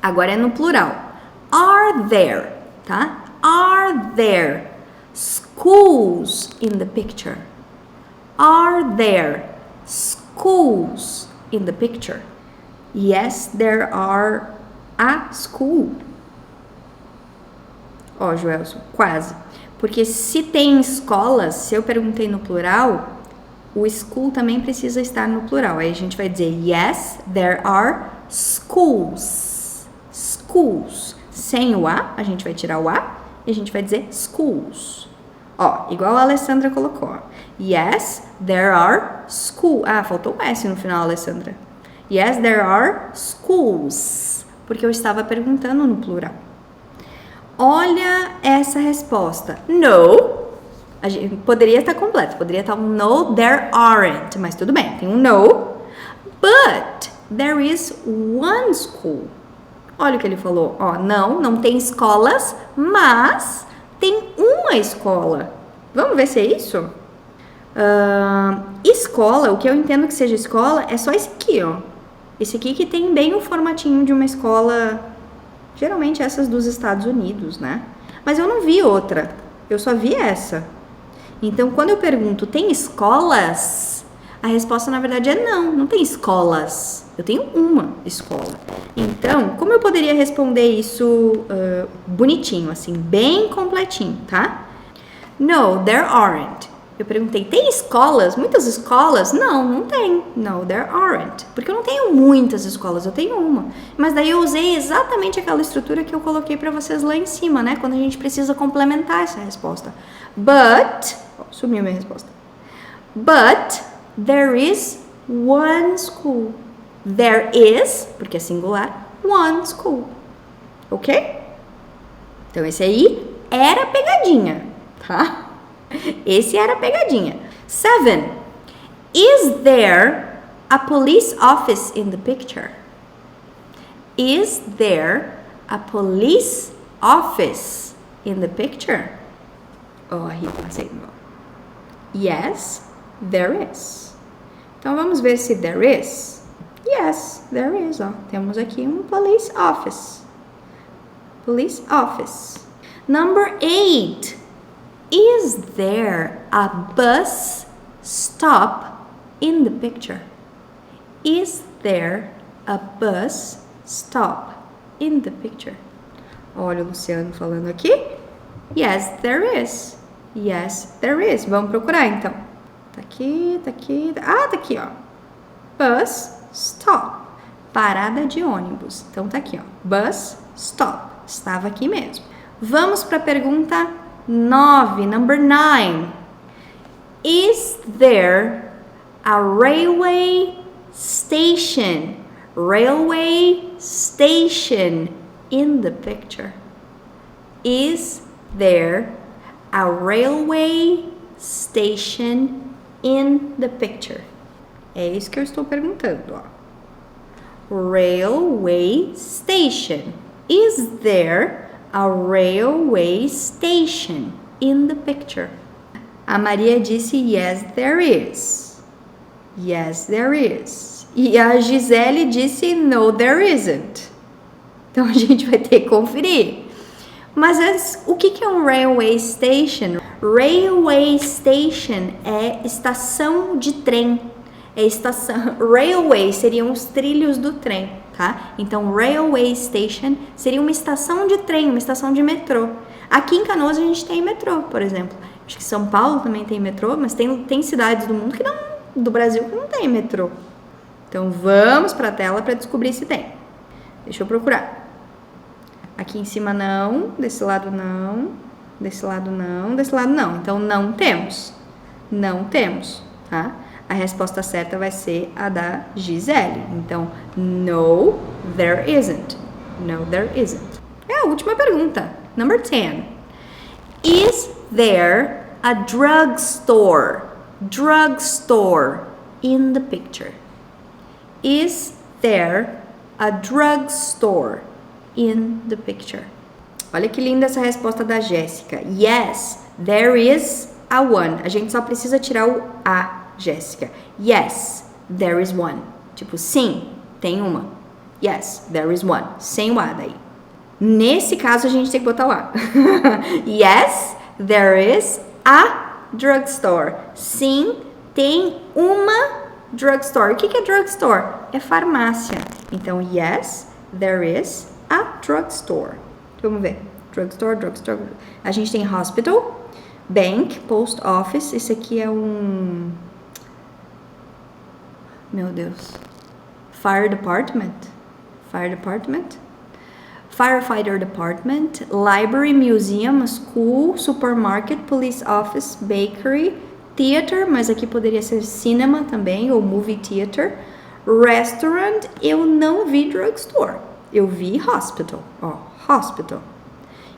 Agora é no plural. Are there, tá? Are there schools in the picture? Are there schools in the picture? Yes, there are a school. Ó, Joelson, quase. Porque se tem escolas, se eu perguntei no plural, o school também precisa estar no plural. Aí a gente vai dizer, yes, there are schools. Schools. Sem o A, a gente vai tirar o A e a gente vai dizer schools. Ó, igual a Alessandra colocou. Yes, there are schools. Ah, faltou um S no final, Alessandra. Yes, there are schools. Porque eu estava perguntando no plural. Olha essa resposta. No. A gente poderia estar completo. Poderia estar um no, there aren't. Mas tudo bem, tem um no. But there is one school. Olha o que ele falou. Ó, não tem escolas, mas tem uma escola. Vamos ver se é isso? Escola, o que eu entendo que seja escola, é só esse aqui, ó. Esse aqui que tem bem o formatinho de uma escola, geralmente essas dos Estados Unidos, né? Mas eu não vi outra, eu só vi essa. Então, quando eu pergunto, tem escolas? A resposta, na verdade, é não tem escolas. Eu tenho uma escola. Então, como eu poderia responder isso bonitinho, assim, bem completinho, tá? No, there aren't. Eu perguntei, tem escolas? Muitas escolas? Não tem. No, there aren't. Porque eu não tenho muitas escolas, eu tenho uma. Mas daí eu usei exatamente aquela estrutura que eu coloquei para vocês lá em cima, né? Quando a gente precisa complementar essa resposta. But, sumiu minha resposta. But, there is one school. There is, porque é singular, one school. Ok? Então, esse aí era pegadinha, tá? Esse era a pegadinha. 7. Is there a police office in the picture? Is there a police office in the picture? Oh, aí passei. Yes, there is. Então, vamos ver se there is. Yes, there is. Ó. Temos aqui um police office. Police office. Number 8. Is there a bus stop in the picture? Is there a bus stop in the picture? Olha o Luciano falando aqui. Yes, there is. Yes, there is. Vamos procurar então. Tá aqui, tá aqui. Ah, tá aqui, ó. Bus stop. Parada de ônibus. Então tá aqui, ó. Bus stop. Estava aqui mesmo. Vamos para a pergunta 9, number 9. Is there a railway station? Railway station in the picture. Is there a railway station in the picture? É isso que eu estou perguntando, ó. Railway station. Is there a railway station in the picture? A Maria disse yes, there is. Yes, there is. E a Gisele disse no, there isn't. Então a gente vai ter que conferir. Mas antes, o que é um railway station? Railway station é estação de trem. É estação. Railway seriam os trilhos do trem, tá? Então railway station seria uma estação de trem, uma estação de metrô. Aqui em Canoas a gente tem metrô, por exemplo. Acho que São Paulo também tem metrô, mas tem cidades do mundo que não, do Brasil que não tem metrô. Então vamos para a tela para descobrir se tem. Deixa eu procurar. Aqui em cima não, desse lado não, desse lado não, desse lado não. Então não temos. Não temos, tá? A resposta certa vai ser a da Gisele. Então, no, there isn't. No, there isn't. É a última pergunta. Number 10. Is there a drugstore? Drugstore in the picture. Is there a drugstore in the picture? Olha que linda essa resposta da Jéssica. Yes, there is a one. A gente só precisa tirar o a, Jéssica. Yes, there is one. Tipo, sim, tem uma. Yes, there is one. Sem o a daí. Nesse caso, a gente tem que botar o a. Yes, there is a drugstore. Sim, tem uma drugstore. O que é drugstore? É farmácia. Então, yes, there is a drugstore. Vamos ver. Drugstore, drugstore. A gente tem hospital, bank, post office. Esse aqui é um... Meu Deus. Fire department. Fire department. Firefighter department. Library, museum, school, supermarket, police office, bakery, theater, mas aqui poderia ser cinema também, ou movie theater. Restaurant, eu não vi drugstore. Eu vi hospital. Ó, hospital.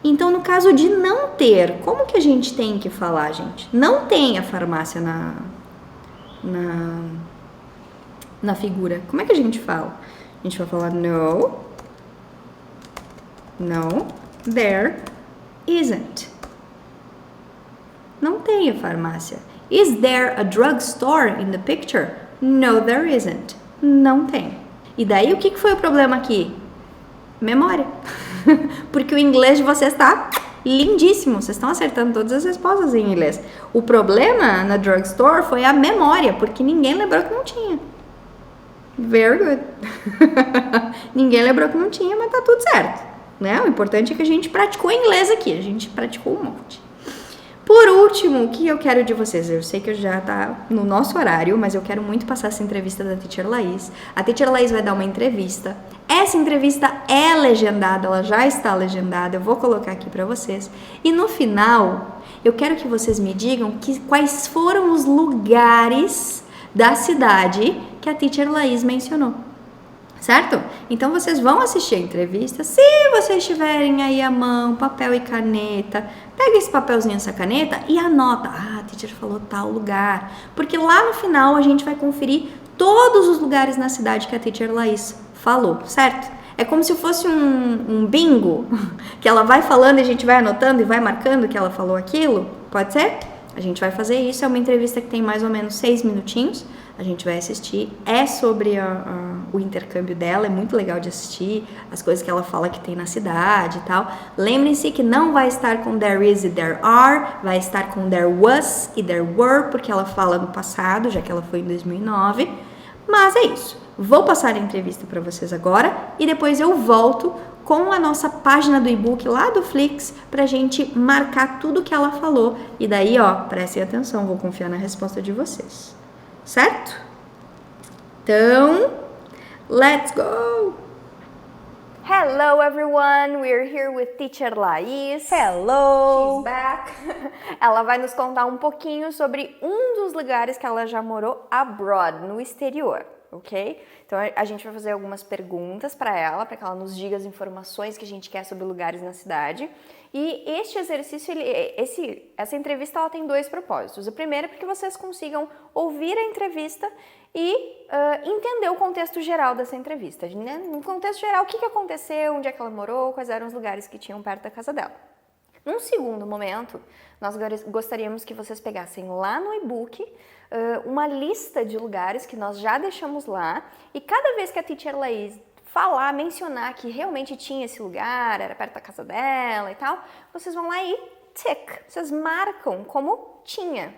Então, no caso de não ter, como que a gente tem que falar, gente? Não tem a farmácia na figura. Como é que a gente fala? A gente vai falar no, there isn't. Não tem a farmácia. Is there a drugstore in the picture? No, there isn't. Não tem. E daí, o que foi o problema aqui? Memória. Porque o inglês de vocês está lindíssimo. Vocês estão acertando todas as respostas em inglês. O problema na drugstore foi a memória, porque ninguém lembrou que não tinha. Very good. Ninguém lembrou que não tinha, mas tá tudo certo, né? O importante é que a gente praticou inglês aqui. A gente praticou um monte. Por último, o que eu quero de vocês? Eu sei que já tá no nosso horário, mas eu quero muito passar essa entrevista da Teacher Laís. A Teacher Laís vai dar uma entrevista. Essa entrevista é legendada, ela já está legendada. Eu vou colocar aqui para vocês. E no final, eu quero que vocês me digam quais foram os lugares da cidade que a Teacher Laís mencionou. Certo? Então, vocês vão assistir a entrevista. Se vocês tiverem aí à mão, papel e caneta, pega esse papelzinho, essa caneta e anota. Ah, a teacher falou tal lugar. Porque lá no final a gente vai conferir todos os lugares na cidade que a Teacher Laís falou, certo? É como se fosse um bingo, que ela vai falando e a gente vai anotando e vai marcando que ela falou aquilo. Pode ser? A gente vai fazer isso. É uma entrevista que tem mais ou menos 6 minutinhos. A gente vai assistir, é sobre o intercâmbio dela, é muito legal de assistir, as coisas que ela fala que tem na cidade e tal. Lembrem-se que não vai estar com there is e there are, vai estar com there was e there were, porque ela fala no passado, já que ela foi em 2009. Mas é isso, vou passar a entrevista para vocês agora e depois eu volto com a nossa página do e-book lá do Flix pra gente marcar tudo que ela falou. E daí, ó, prestem atenção, vou confiar na resposta de vocês. Certo? Então, let's go! Hello everyone, we're here with Teacher Laís. Hello! She's back. Ela vai nos contar um pouquinho sobre um dos lugares que ela já morou abroad, no exterior, ok? Então a gente vai fazer algumas perguntas para ela, para que ela nos diga as informações que a gente quer sobre lugares na cidade. E este exercício, essa entrevista, ela tem 2 propósitos. O primeiro é para que vocês consigam ouvir a entrevista e entender o contexto geral dessa entrevista. Né? No contexto geral, o que aconteceu, onde é que ela morou, quais eram os lugares que tinham perto da casa dela. Num segundo momento, nós gostaríamos que vocês pegassem lá no e-book uma lista de lugares que nós já deixamos lá e cada vez que a Teacher Laís falar, mencionar que realmente tinha esse lugar, era perto da casa dela e tal, vocês vão lá e tick, vocês marcam como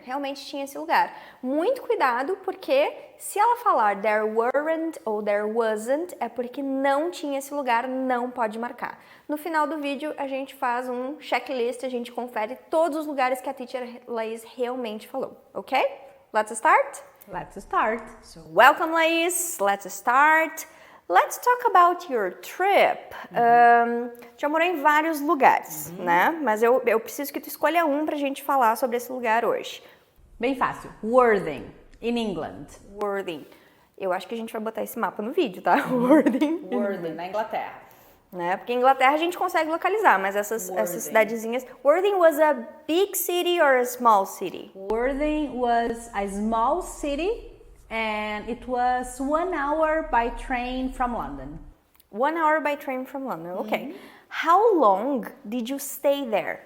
realmente tinha esse lugar. Muito cuidado, porque se ela falar there weren't ou there wasn't, é porque não tinha esse lugar, não pode marcar. No final do vídeo, a gente faz um checklist, a gente confere todos os lugares que a Teacher Laís realmente falou, ok? Let's start? Let's start. So, welcome, Laís. Let's start. Let's talk about your trip. Já morei em vários lugares, né? Mas eu preciso que tu escolha um pra gente falar sobre esse lugar hoje. Bem fácil. Worthing, in England. Worthing. Eu acho que a gente vai botar esse mapa no vídeo, tá? Worthing. Worthing, na Inglaterra. Né? Porque em Inglaterra a gente consegue localizar, mas essas cidadezinhas... Worthing was a big city or a small city? Worthing was a small city and it was 1 hour by train from London. 1 hour by train from London, okay. How long did you stay there?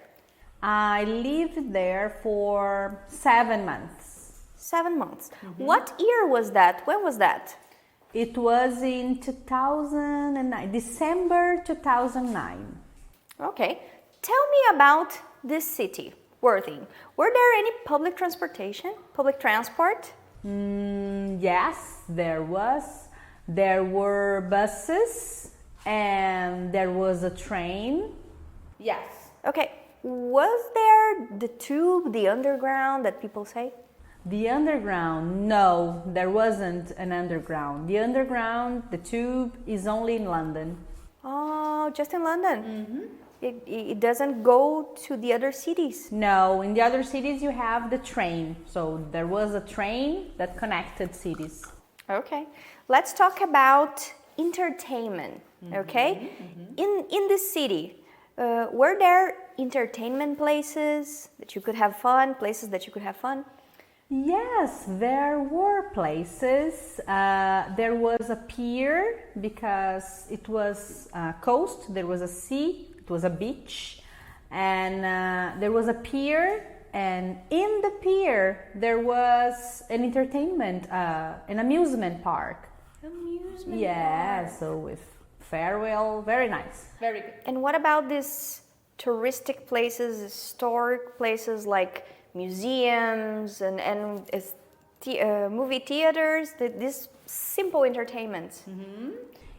I lived there for 7 months. 7 months. What year was that? When was that? It was in 2009, December 2009. Okay. Tell me about this city, Worthing. Were there any public transportation, public transport? Yes, there was. There were buses and there was a train. Yes. Okay. Was there the tube, the underground that people say? The underground, no, there wasn't an underground. The underground, the tube, is only in London. Oh, just in London? It doesn't go to the other cities? No, in the other cities you have the train. So there was a train that connected cities. Okay. Let's talk about entertainment, okay? In this city, were there entertainment places that you could have fun, places that you could have fun? Yes, there were places. There was a pier because it was coast, there was a sea, it was a beach, and there was a pier, and in the pier there was an entertainment, an amusement park. Amusement Yeah, park. so with farewell, very nice. Very good. And what about these touristic places, historic places like museums and movie theaters, these simple entertainments?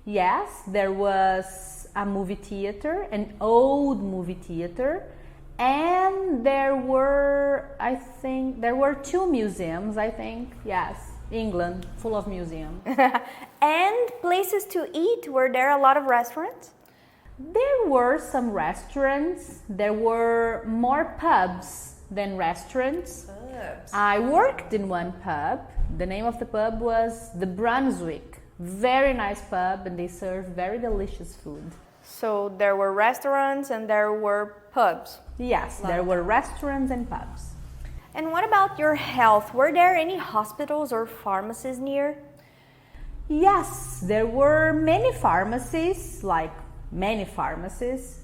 Yes, there was a movie theater, an old movie theater, and there were 2 museums, I think. Yes, England, full of museums. And places to eat, were there a lot of restaurants? There were some restaurants, there were more pubs than restaurants. I worked in one pub. The name of the pub was the Brunswick. Very nice pub, and they serve very delicious food. So there were restaurants and there were pubs. Yes, there were restaurants and pubs. And what about your health? Were there any hospitals or pharmacies near? Yes, there were many pharmacies,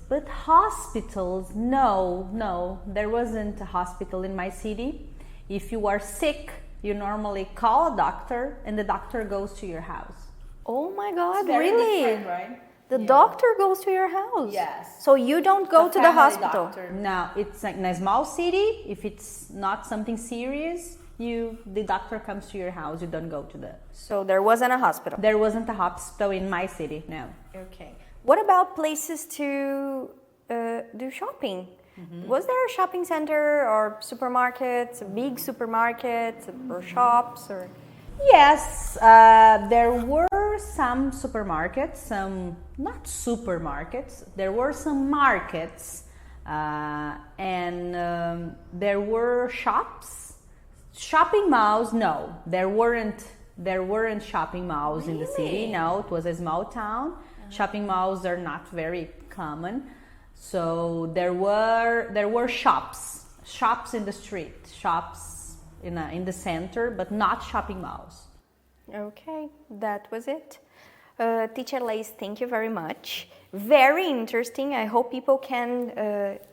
but hospitals, no, there wasn't a hospital in my city. If you are sick, you normally call a doctor and the doctor goes to your house. Oh my God, Very really? different, right? The doctor goes to your house? Yes. So you don't go to the hospital? No, it's like in a small city. If it's not something serious, the doctor comes to your house. You don't go to the... So there wasn't a hospital? There wasn't a hospital in my city, no. Okay. What about places to do shopping? Was there a shopping center or supermarkets, big supermarkets or shops? Or? Yes, there were some supermarkets, some not supermarkets, there were some markets, and there were shops. Shopping malls, no, there weren't shopping malls in the city. No, it was a small town. Shopping malls are not very common. So there were shops in the street, shops in the center, but not shopping malls. Okay, that was it. Teacher Laís, thank you very much. Very interesting. I hope people can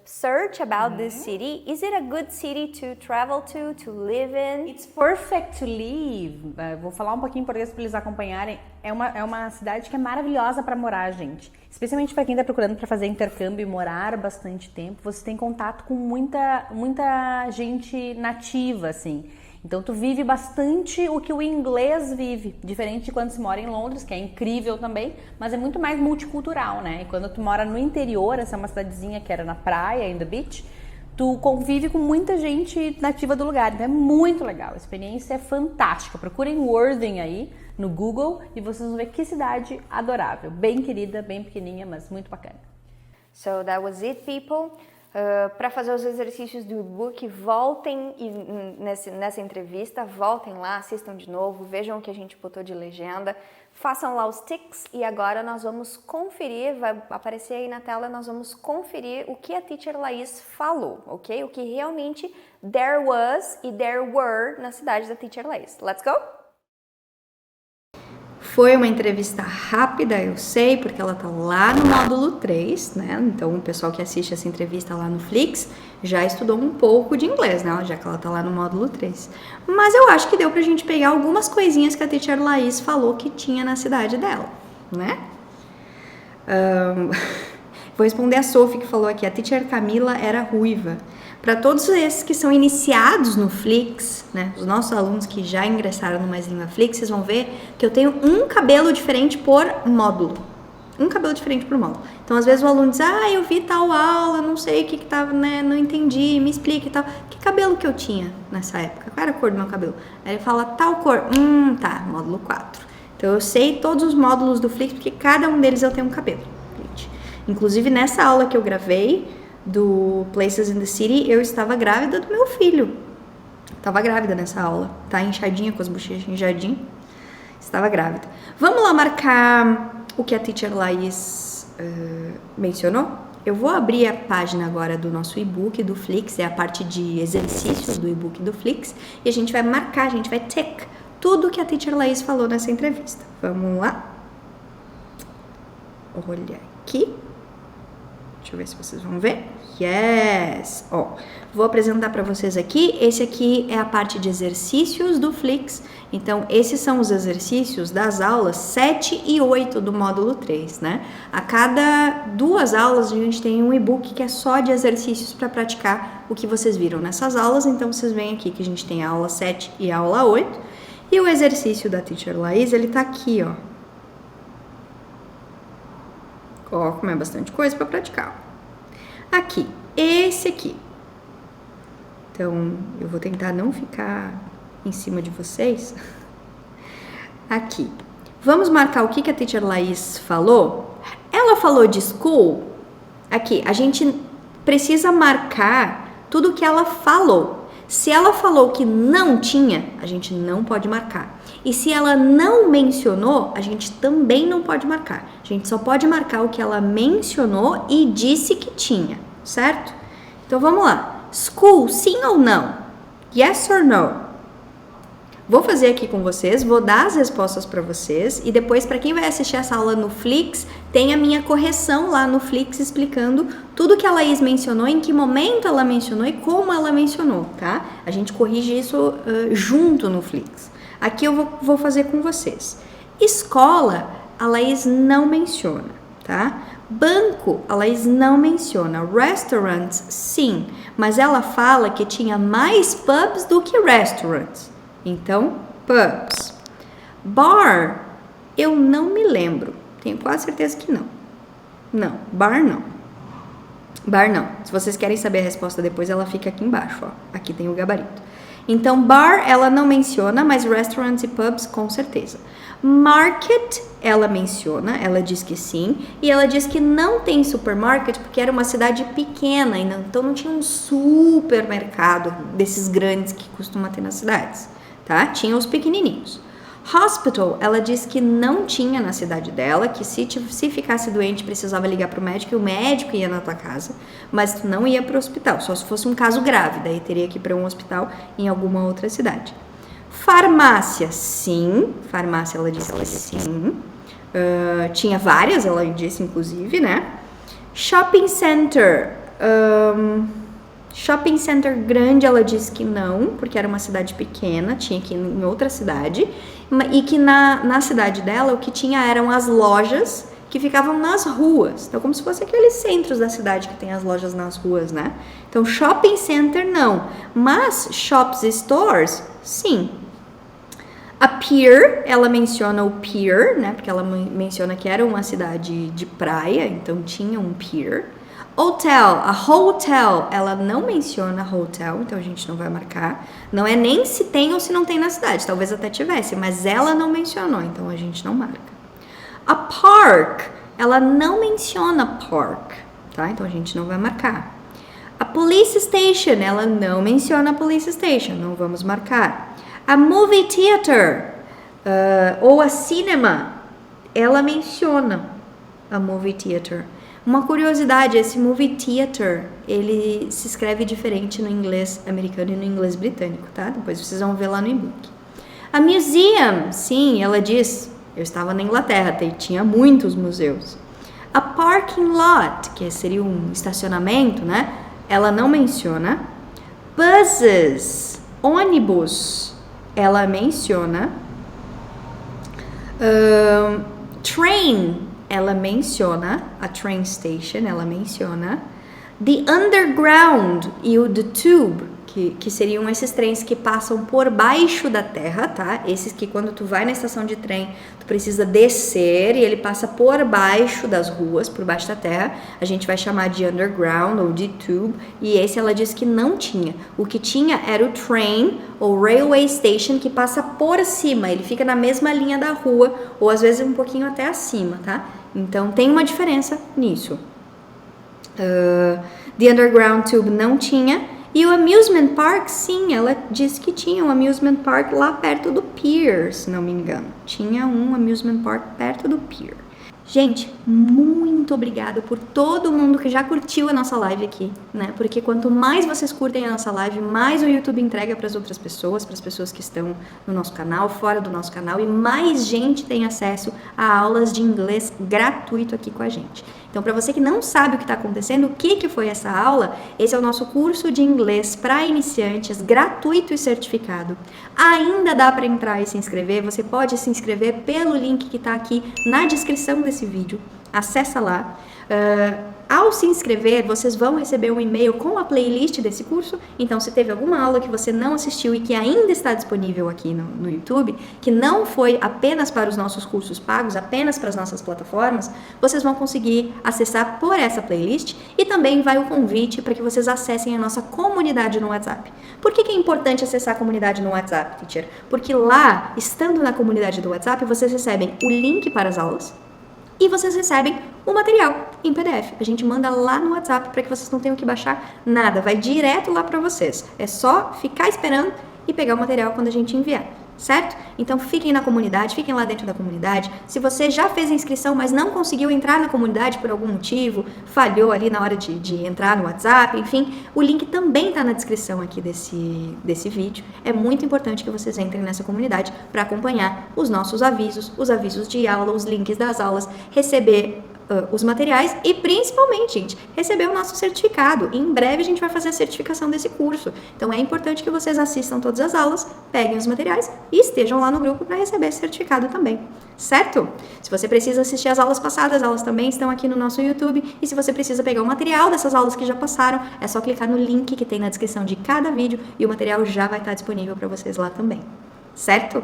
search about this city. Is it a good city to travel to live in? It's perfect to live. Vou falar um pouquinho em português para eles acompanharem. É uma cidade que é maravilhosa para morar, gente. Especialmente para quem está procurando para fazer intercâmbio e morar bastante tempo. Você tem contato com muita gente nativa, assim. Então tu vive bastante o que o inglês vive, diferente de quando se mora em Londres, que é incrível também, mas é muito mais multicultural, né? E quando tu mora no interior, essa é uma cidadezinha que era na praia, in the beach, tu convive com muita gente nativa do lugar, então é muito legal, a experiência é fantástica. Procurem Worthing aí no Google e vocês vão ver que cidade adorável, bem querida, bem pequenininha, mas muito bacana. So that was it, people. Para fazer os exercícios do e-book, voltem nessa entrevista, voltem lá, assistam de novo, vejam o que a gente botou de legenda, façam lá os tics e agora nós vamos conferir, vai aparecer aí na tela, nós vamos conferir o que a Teacher Laís falou, ok? O que realmente there was e there were na cidade da Teacher Laís. Let's go? Foi uma entrevista rápida, eu sei, porque ela tá lá no módulo 3, né? Então, o pessoal que assiste essa entrevista lá no Flix já estudou um pouco de inglês, né? Já que ela tá lá no módulo 3. Mas eu acho que deu pra gente pegar algumas coisinhas que a Teacher Laís falou que tinha na cidade dela, né? Vou responder a Sophie que falou aqui, a Teacher Camila era ruiva. Para todos esses que são iniciados no Flix, né, os nossos alunos que já ingressaram no Mais Língua Flix, vocês vão ver que eu tenho um cabelo diferente por módulo. Um cabelo diferente por módulo. Então, às vezes o aluno diz, eu vi tal aula, não sei o que tava, né, não entendi, me explica e tal. Que cabelo que eu tinha nessa época? Qual era a cor do meu cabelo? Aí ele fala, tal cor. Tá, módulo 4. Então, eu sei todos os módulos do Flix, porque cada um deles eu tenho um cabelo. Gente. Inclusive, nessa aula que eu gravei, do Places in the City, eu estava grávida do meu filho. Estava grávida nessa aula. Tá inchadinha, com as bochechas inchadinhas. Estava grávida. Vamos lá marcar o que a Teacher Laís mencionou? Eu vou abrir a página agora do nosso e-book do Flix, é a parte de exercícios do e-book do Flix, e a gente vai marcar, a gente vai tick tudo que a Teacher Laís falou nessa entrevista. Vamos lá? Olha aqui. Deixa eu ver se vocês vão ver. Yes! Vou apresentar para vocês aqui. Esse aqui é a parte de exercícios do Flix. Então, esses são os exercícios das aulas 7 e 8 do módulo 3, né? A cada 2 aulas, a gente tem um e-book que é só de exercícios para praticar o que vocês viram nessas aulas. Então, vocês veem aqui que a gente tem a aula 7 e a aula 8. E o exercício da Teacher Laís, ele tá aqui, como é bastante coisa para praticar. Aqui, esse aqui. Então, eu vou tentar não ficar em cima de vocês. Aqui. Vamos marcar o que a Teacher Laís falou. Ela falou de school. Aqui, a gente precisa marcar tudo que ela falou. Se ela falou que não tinha, a gente não pode marcar. E se ela não mencionou, a gente também não pode marcar. A gente só pode marcar o que ela mencionou e disse que tinha, certo? Então vamos lá. School, sim ou não? Yes or no? Vou fazer aqui com vocês, vou dar as respostas para vocês e depois, para quem vai assistir essa aula no Flix, tem a minha correção lá no Flix explicando tudo que a Laís mencionou, em que momento ela mencionou e como ela mencionou, tá? A gente corrige isso junto no Flix. Aqui eu vou fazer com vocês. Escola, a Laís não menciona, tá? Banco, a Laís não menciona. Restaurants, sim, mas ela fala que tinha mais pubs do que restaurants. Então, pubs. Bar, eu não me lembro. Tenho quase certeza que não. Não, bar não. Bar não. Se vocês querem saber a resposta depois, ela fica aqui embaixo, Aqui tem o gabarito. Então, bar ela não menciona, mas restaurants e pubs com certeza. Market, ela menciona, ela diz que sim. E ela diz que não tem supermarket porque era uma cidade pequena, então não tinha um supermercado desses grandes que costuma ter nas cidades. Tá? Tinha os pequenininhos. Hospital, ela diz que não tinha na cidade dela, que se ficasse doente precisava ligar para o médico e o médico ia na tua casa, mas não ia para o hospital, só se fosse um caso grave, daí teria que ir para um hospital em alguma outra cidade. Farmácia, sim. Farmácia, ela diz que sim. Tinha várias, ela disse, inclusive, né? Shopping center. Shopping center grande, ela disse que não, porque era uma cidade pequena, tinha que ir em outra cidade. E que na cidade dela, o que tinha eram as lojas que ficavam nas ruas. Então, como se fosse aqueles centros da cidade que tem as lojas nas ruas, né? Então, shopping center, não. Mas shops e stores, sim. A pier, ela menciona o pier, né? Porque ela menciona que era uma cidade de praia, então tinha um pier. Hotel, a hotel, ela não menciona hotel, então a gente não vai marcar. Não é nem se tem ou se não tem na cidade, talvez até tivesse, mas ela não mencionou, então a gente não marca. A park, ela não menciona park, tá? Então a gente não vai marcar. A police station, ela não menciona a police station, não vamos marcar. A movie theater, ou a cinema, ela menciona a movie theater. Uma curiosidade, esse movie theater, ele se escreve diferente no inglês americano e no inglês britânico, tá? Depois vocês vão ver lá no e-book. A museum, sim, ela diz, eu estava na Inglaterra, tinha muitos museus. A parking lot, que seria um estacionamento, né? Ela não menciona. Buses, ônibus, ela menciona. Train, ela menciona. A train station, ela menciona. The underground e o the tube, que seriam esses trens que passam por baixo da terra, tá? Esses que quando tu vai na estação de trem, tu precisa descer e ele passa por baixo das ruas, por baixo da terra. A gente vai chamar de underground ou de tube. E esse ela disse que não tinha. O que tinha era o train ou railway station que passa por cima. Ele fica na mesma linha da rua ou às vezes um pouquinho até acima, tá? Então tem uma diferença nisso. The underground tube não tinha. E o amusement park, sim, ela disse que tinha um amusement park lá perto do pier, se não me engano. Tinha um amusement park perto do pier. Gente, muito obrigada por todo mundo que já curtiu a nossa live aqui, né? Porque quanto mais vocês curtem a nossa live, mais o YouTube entrega para as outras pessoas, para as pessoas que estão no nosso canal, fora do nosso canal, e mais gente tem acesso a aulas de inglês gratuito aqui com a gente. Então, para você que não sabe o que está acontecendo, o que foi essa aula, esse é o nosso curso de inglês para iniciantes, gratuito e certificado. Ainda dá para entrar e se inscrever, você pode se inscrever pelo link que está aqui na descrição desse vídeo. Acessa lá. Ao se inscrever, vocês vão receber um e-mail com a playlist desse curso. Então, se teve alguma aula que você não assistiu e que ainda está disponível aqui no YouTube, que não foi apenas para os nossos cursos pagos, apenas para as nossas plataformas, vocês vão conseguir acessar por essa playlist e também vai o convite para que vocês acessem a nossa comunidade no WhatsApp. Por que é importante acessar a comunidade no WhatsApp, teacher? Porque lá, estando na comunidade do WhatsApp, vocês recebem o link para as aulas, e vocês recebem o material em PDF. A gente manda lá no WhatsApp para que vocês não tenham que baixar nada. Vai direto lá para vocês. É só ficar esperando e pegar o material quando a gente enviar, certo? Então fiquem na comunidade, fiquem lá dentro da comunidade. Se você já fez a inscrição, mas não conseguiu entrar na comunidade por algum motivo, falhou ali na hora de entrar no WhatsApp, enfim, o link também está na descrição aqui desse vídeo. É muito importante que vocês entrem nessa comunidade para acompanhar os nossos avisos, os avisos de aula, os links das aulas, receber os materiais e principalmente, gente, receber o nosso certificado. Em breve a gente vai fazer a certificação desse curso. Então é importante que vocês assistam todas as aulas, peguem os materiais e estejam lá no grupo para receber esse certificado também, certo? Se você precisa assistir as aulas passadas, as aulas também estão aqui no nosso YouTube. E se você precisa pegar o material dessas aulas que já passaram, é só clicar no link que tem na descrição de cada vídeo e o material já vai estar disponível para vocês lá também, certo?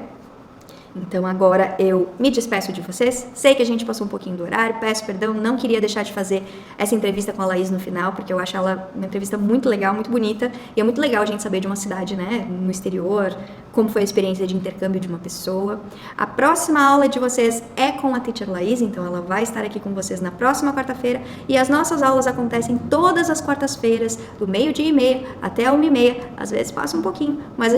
Então agora eu me despeço de vocês. Sei que a gente passou um pouquinho do horário, peço perdão, não queria deixar de fazer essa entrevista com a Laís no final, porque eu acho ela uma entrevista muito legal, muito bonita, e é muito legal a gente saber de uma cidade, né, no exterior, como foi a experiência de intercâmbio de uma pessoa. A próxima aula de vocês é com a Teacher Laís, então ela vai estar aqui com vocês na próxima quarta-feira, e as nossas aulas acontecem todas as quartas-feiras, do 12:30 até 1:30, às vezes passa um pouquinho, mas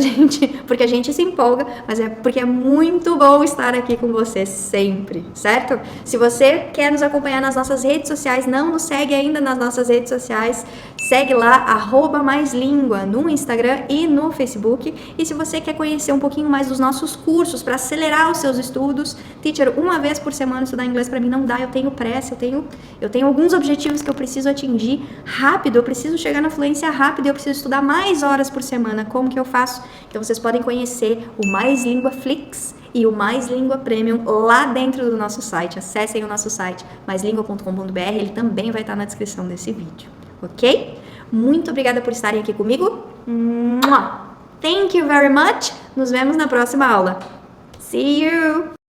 porque a gente se empolga, mas é porque é muito bom estar aqui com você sempre, certo? Se você quer nos acompanhar nas nossas redes sociais, não nos segue ainda nas nossas redes sociais, Segue lá, @maislingua no Instagram e no Facebook. E se você quer conhecer um pouquinho mais dos nossos cursos para acelerar os seus estudos, teacher, uma vez por semana estudar inglês para mim não dá, eu tenho pressa, eu tenho alguns objetivos que eu preciso atingir rápido, eu preciso chegar na fluência rápido, eu preciso estudar mais horas por semana. Como que eu faço? Então vocês podem conhecer o Mais Língua Flix e o Mais Língua Premium lá dentro do nosso site. Acessem o nosso site maislingua.com.br, ele também vai estar na descrição desse vídeo, ok? Muito obrigada por estarem aqui comigo. Thank you very much. Nos vemos na próxima aula. See you!